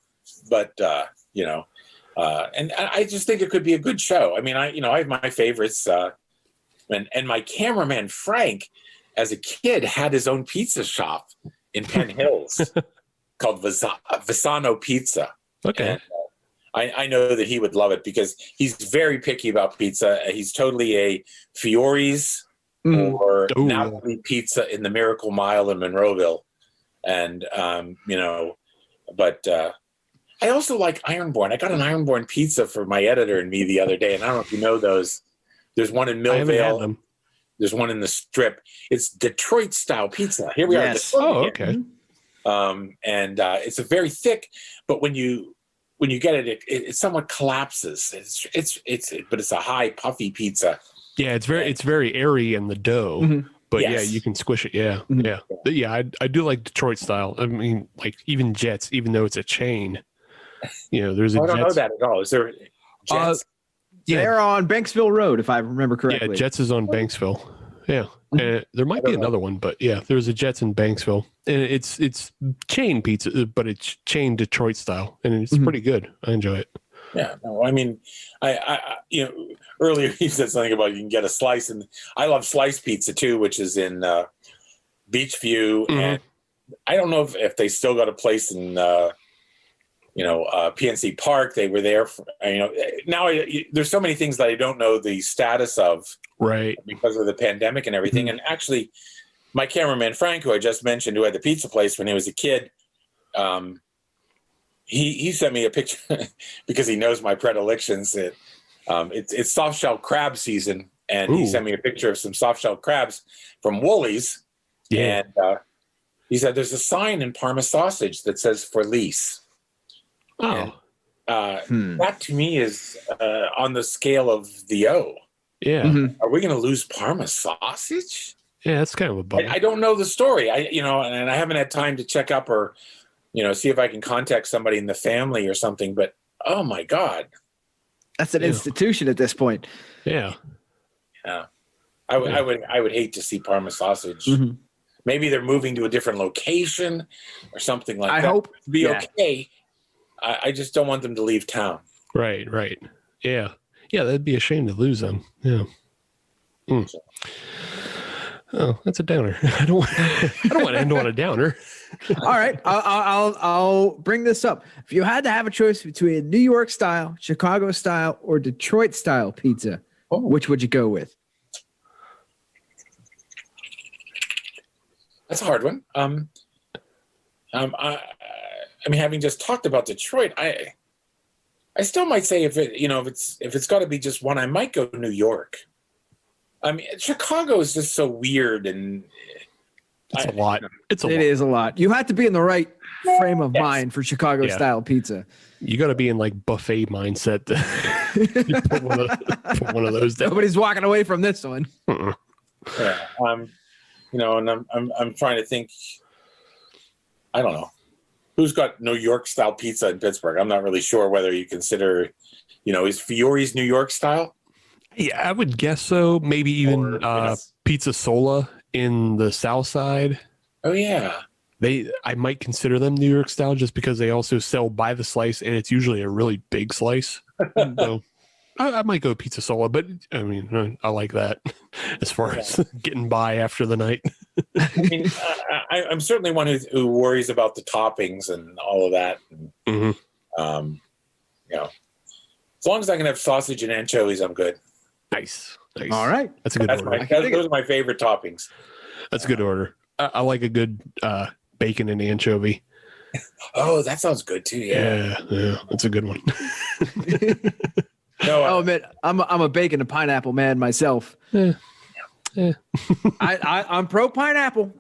but, and I just think it could be a good show. I mean, I have my favorites. And my cameraman, Frank, as a kid, had his own pizza shop in Penn Hills called Visano Pizza. Okay. And, I know that he would love it because he's very picky about pizza. He's totally a Fiore's or Napoli pizza in the Miracle Mile in Monroeville. And, but I also like Ironborn. I got an Ironborn pizza for my editor and me the other day. And I don't know if you know those. There's one in Millvale. There's one in the Strip. It's Detroit style pizza. Here we are. Oh, okay. And it's a very thick, but when you get it, it somewhat collapses. But it's a high puffy pizza. Yeah, it's very airy in the dough, but yeah, you can squish it. Yeah, yeah, but yeah. I do like Detroit style. I mean, like even Jets, even though it's a chain. There's a. I don't know that at all. Is there Jets? They're on Banksville Road, if I remember correctly. Yeah, Jets is on Banksville. Yeah, there might be another one, but yeah, there's a Jets in Banksville, and it's chain pizza, but it's chain Detroit style, and it's pretty good. I enjoy it. Yeah, no, I mean, I earlier you said something about you can get a slice, and I love slice pizza too, which is in Beachview, and I don't know if they still got a place in PNC Park. They were there for, now there's so many things that I don't know the status of, right, because of the pandemic and everything. And actually my cameraman Frank, who I just mentioned, who had the pizza place when he was a kid, he sent me a picture because he knows my predilections. It's soft shell crab season, and he sent me a picture of some soft shell crabs from Woolies. And he said there's a sign in Parma sausage that says for lease. Oh, that to me is on the scale of the O. Yeah. Are we going to lose Parma sausage? Yeah, that's kind of a bummer. I don't know the story. And I haven't had time to check up or, see if I can contact somebody in the family or something. But oh my God, That's an institution at this point. Yeah. Yeah, I would hate to see Parma sausage. Mhm. Maybe they're moving to a different location or something like that. I hope. It'd be Yeah. okay. I just don't want them to leave town. Right. Yeah. Yeah, that'd be a shame to lose them. Yeah. Mm. Oh, that's a downer. I don't want to end on a downer. All right, I'll bring this up. If you had to have a choice between New York style, Chicago style, or Detroit style pizza, which would you go with? That's a hard one. Having just talked about Detroit, I still might say if it's got to be just one, I might go New York. Chicago is just so weird, and it's a lot. It is a lot. You have to be in the right frame of mind for Chicago style pizza. You got to be in like buffet mindset to put one of those down. Nobody's walking away from this one. Yeah. And I'm trying to think. I don't know who's got New York style pizza in Pittsburgh. I'm not really sure whether you consider, is Fiore's New York style? Yeah, I would guess so. Maybe even Pizza Sola in the South Side. Oh yeah. I might consider them New York style just because they also sell by the slice, and it's usually a really big slice. So I might go Pizza Sola, but I like that as far as getting by after the night. I'm certainly one who worries about the toppings and all of that. And, as long as I can have sausage and anchovies, I'm good. Nice. All right. That's a good order. Those are my favorite toppings. That's a good order. I like a good bacon and anchovy. Oh, that sounds good too. Yeah, that's a good one. Man, I'm a bacon and pineapple man myself. Yeah. I'm pro pineapple.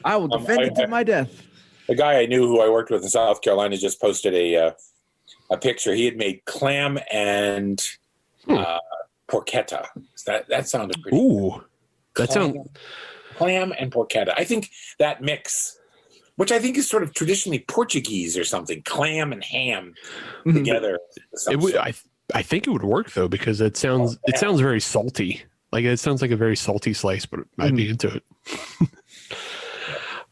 I will defend it to my death. The guy I knew who I worked with in South Carolina just posted a picture. He had made clam and porchetta. That sounded pretty. Ooh, that sounds. Clam and porchetta. I think that mix, which I think is sort of traditionally Portuguese or something, clam and ham together. I think it would work though, because it sounds very salty. Like it sounds like a very salty slice, but I'd be into it.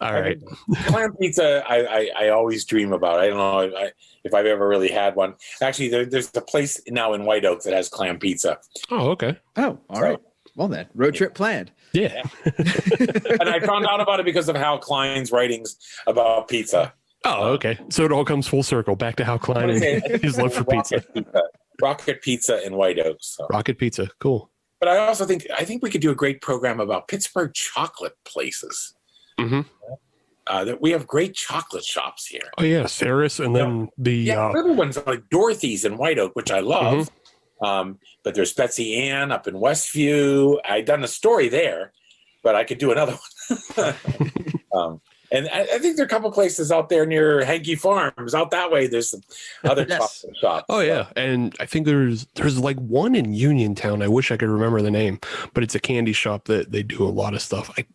All right. Clam pizza, I always dream about. I don't know if I've ever really had one. Actually, there's a place now in White Oak that has clam pizza. Oh, okay. Oh, all right. Well then, road trip planned. Yeah. And I found out about it because of Hal Klein's writings about pizza. Oh, okay. So it all comes full circle back to Hal Klein and his love for pizza. Rocket Pizza in White Oak. So. Rocket Pizza. Cool. But I also think we could do a great program about Pittsburgh chocolate places. Mm-hmm. That we have great chocolate shops here. Oh yeah, Saris, and then the little ones like Dorothy's in White Oak, which I love. But there's Betsy Ann up in Westview. I've done a story there, but I could do another one. And I think there are a couple places out there near Hanky Farms. Out that way, there's some other chocolate shops. Oh yeah, and I think there's like one in Uniontown. I wish I could remember the name, but it's a candy shop that they do a lot of stuff. I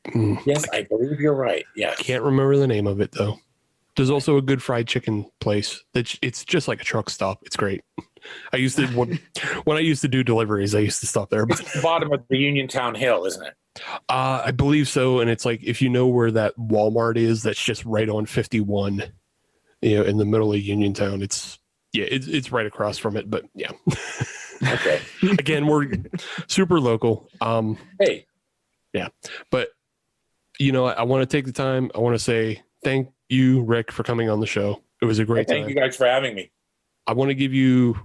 believe you're right. Yeah, can't remember the name of it though. There's also a good fried chicken place it's just like a truck stop. It's great. I used to when I used to do deliveries, I used to stop there. It's at the bottom of the Uniontown Hill, isn't it? I believe so. And it's like, if you know where that Walmart is, that's just right on 51, in the middle of Uniontown. It's right across from it, but yeah. Okay. Again, we're super local. Hey. Yeah. But, I want to take the time. I want to say thank you, Rick, for coming on the show. It was a great time. Thank you guys for having me. I want to give you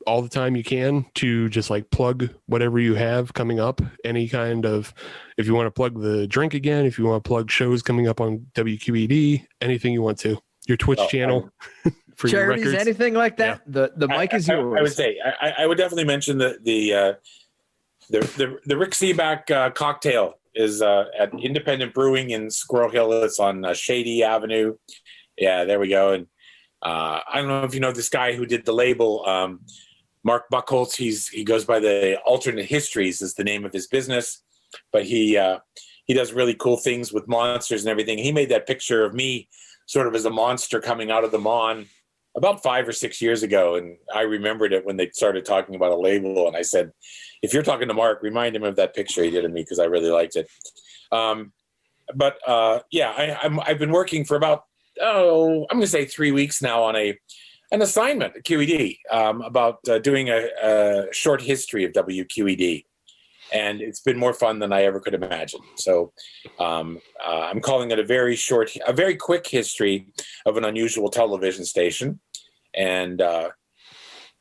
all the time you can to just like plug whatever you have coming up. Any kind of, if you want to plug the drink again, if you want to plug shows coming up on WQED, anything you want to. Your Twitch channel for charities, your records. Anything like that. Yeah. The mic is yours. I would say I would definitely mention the Rick Sebak cocktail is at Independent Brewing in Squirrel Hill. It's on Shady Avenue. Yeah, there we go. And I don't know if you know this guy who did the label, Mark Buchholz. He goes by the Alternate Histories is the name of his business. but he does really cool things with monsters and everything. He made that picture of me sort of as a monster coming out of the Mon about 5 or 6 years ago. And I remembered it when they started talking about a label. And I said, if you're talking to Mark, remind him of that picture he did of me, because I really liked it. I've been working for about, I'm going to say 3 weeks now on an assignment at QED about doing a short history of WQED. And it's been more fun than I ever could imagine. So I'm calling it a very quick history of an unusual television station. And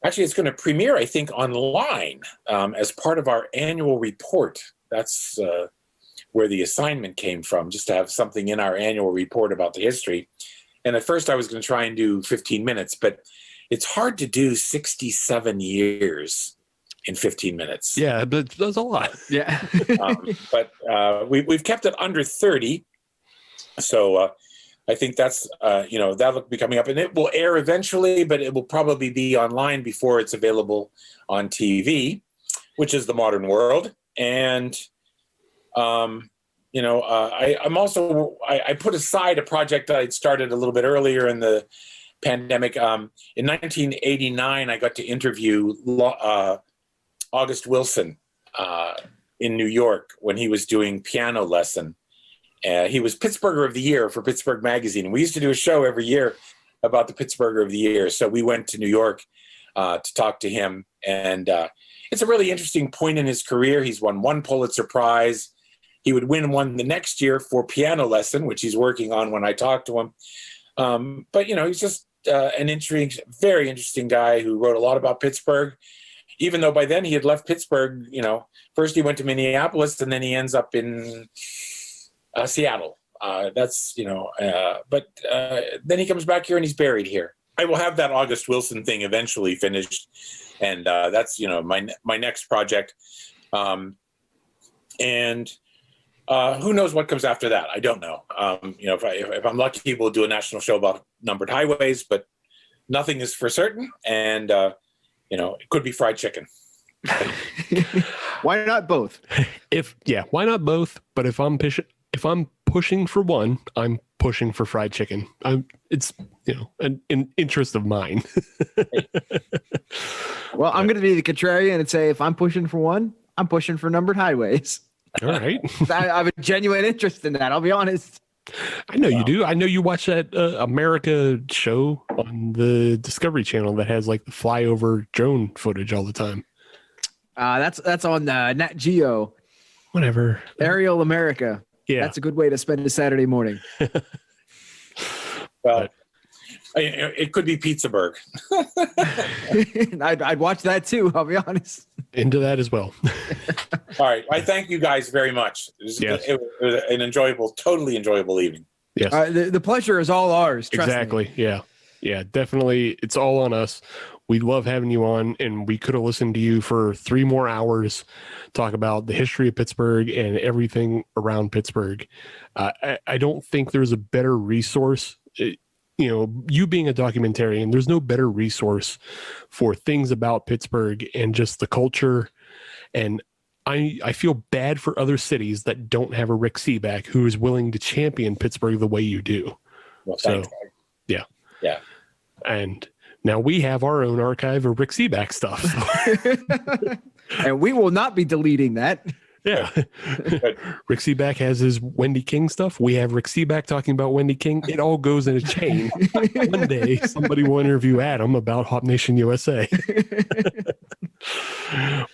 actually, it's going to premiere, I think, online as part of our annual report. That's where the assignment came from, just to have something in our annual report about the history. And at first, I was going to try and do 15 minutes, but it's hard to do 67 years in 15 minutes. Yeah, but that's a lot. Yeah. But we've kept it under 30. So I think that's, that'll be coming up. And it will air eventually, but it will probably be online before it's available on TV, which is the modern world. And, I put aside a project that I'd started a little bit earlier in the pandemic. In 1989, I got to interview August Wilson in New York when he was doing Piano Lesson. He was Pittsburgher of the Year for Pittsburgh Magazine. And we used to do a show every year about the Pittsburgher of the Year. So we went to New York to talk to him. And it's a really interesting point in his career. He's won 1 Pulitzer Prize. He would win one the next year for Piano Lesson, which he's working on when I talk to him. But he's just an very interesting guy who wrote a lot about Pittsburgh. Even though by then he had left Pittsburgh, first he went to Minneapolis and then he ends up in Seattle. But then he comes back here and he's buried here. I will have that August Wilson thing eventually finished. And that's, my next project. Who knows what comes after that? I don't know. If I'm lucky, we'll do a national show about numbered highways, but nothing is for certain. And, it could be fried chicken. Why not both? Why not both? But if I'm pushing for one, I'm pushing for fried chicken. It's an interest of mine. Well, I'm going to be the contrarian and say if I'm pushing for one, I'm pushing for numbered highways. All right. I have a genuine interest in that. I'll be honest. I know you do. I know you watch that America show on the Discovery Channel that has like the flyover drone footage all the time. That's on Nat Geo. Whatever. Aerial America. Yeah. That's a good way to spend a Saturday morning. Well, it could be Pittsburgh. I'd watch that too, I'll be honest. Into that as well. All right. I thank you guys very much. It was an totally enjoyable evening. Yes. The pleasure is all ours. Trust Exactly. me. Yeah. Yeah, definitely. It's all on us. We love having you on, and we could have listened to you for 3 more hours, talk about the history of Pittsburgh and everything around Pittsburgh. I don't think there's a better resource. You being a documentarian, there's no better resource for things about Pittsburgh and just the culture. And I feel bad for other cities that don't have a Rick Sebak who is willing to champion Pittsburgh the way you do. Well, thanks. Yeah. Yeah. And now we have our own archive of Rick Sebak stuff. And we will not be deleting that. Yeah. Rick Sebak has his Wendy King stuff. We have Rick Sebak talking about Wendy King. It all goes in a chain. One day somebody will interview Adam about Hop Nation USA.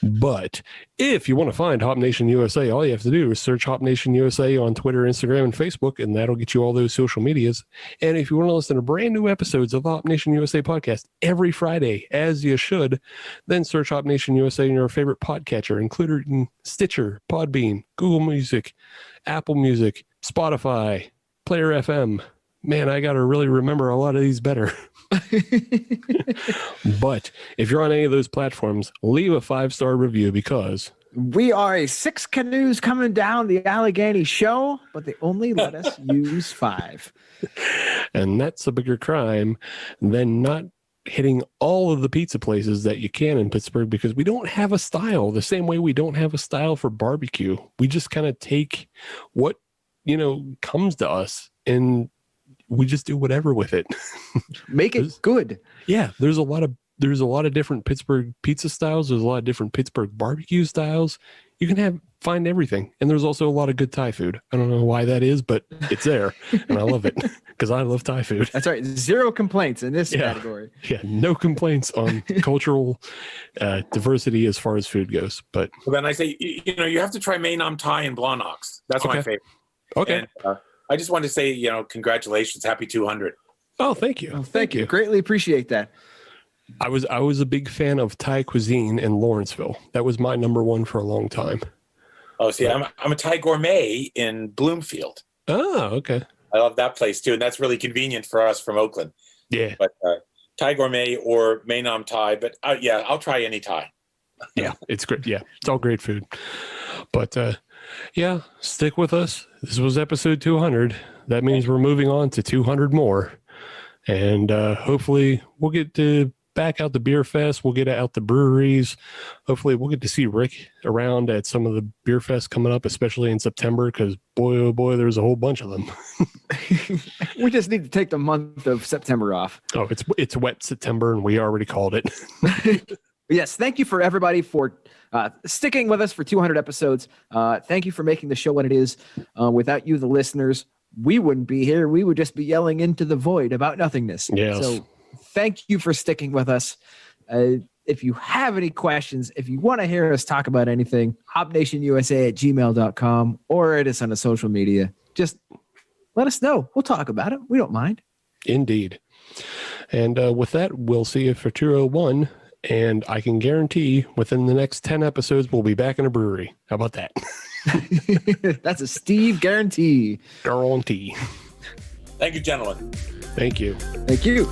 But if you want to find Hop Nation USA, all you have to do is search Hop Nation USA on Twitter, Instagram, and Facebook, and that'll get you all those social medias. And if you want to listen to brand new episodes of Hop Nation USA podcast every Friday, as you should, then search Hop Nation USA in your favorite podcatcher, including Stitcher, Podbean, Google Music, Apple Music, Spotify, Player FM. Man, I got to really remember a lot of these better. But if you're on any of those platforms, leave a 5-star review, because we are a 6 canoes coming down the Allegheny show, but they only let us use 5. And that's a bigger crime than not hitting all of the pizza places that you can in Pittsburgh, because we don't have a style the same way we don't have a style for barbecue. We just kind of take what, comes to us and we just do whatever with it. Make it good. Yeah. There's a lot of different Pittsburgh pizza styles. There's a lot of different Pittsburgh barbecue styles. You can find everything. And there's also a lot of good Thai food. I don't know why that is, but it's there. And I love it because I love Thai food. That's right. Zero complaints in this category. Yeah. No complaints on cultural diversity as far as food goes. But then I say, you have to try Mae Nam Thai and Blanox. That's my favorite. Okay. And, I just wanted to say, congratulations. Happy 200. Oh, thank you. Thank you. Greatly appreciate that. I was a big fan of Thai cuisine in Lawrenceville. That was my number one for a long time. Oh, see, I'm a Thai gourmet in Bloomfield. Oh, okay. I love that place too, and that's really convenient for us from Oakland. Yeah. But Thai gourmet or Mae Nam Thai, but I'll try any Thai. Yeah, it's great. Yeah, it's all great food. But stick with us. This was episode 200. That means we're moving on to 200 more, and hopefully we'll get to back out the beer fest. We'll get out the breweries. Hopefully we'll get to see Rick around at some of the beer fests coming up, especially in September, because boy, oh boy, there's a whole bunch of them. We just need to take the month of September off. Oh, it's wet September, and we already called it. Yes, thank you for everybody for sticking with us for 200 episodes. Thank you for making the show what it is. Without you, the listeners, we wouldn't be here. We would just be yelling into the void about nothingness. Yes. So thank you for sticking with us. If you have any questions, if you want to hear us talk about anything, hopnationusa@gmail.com or hit us on the social media. Just let us know. We'll talk about it. We don't mind. Indeed. And with that, we'll see you for 201. And I can guarantee within the next 10 episodes, we'll be back in a brewery. How about that? That's a Steve guarantee. Guarantee. Thank you, gentlemen. Thank you. Thank you.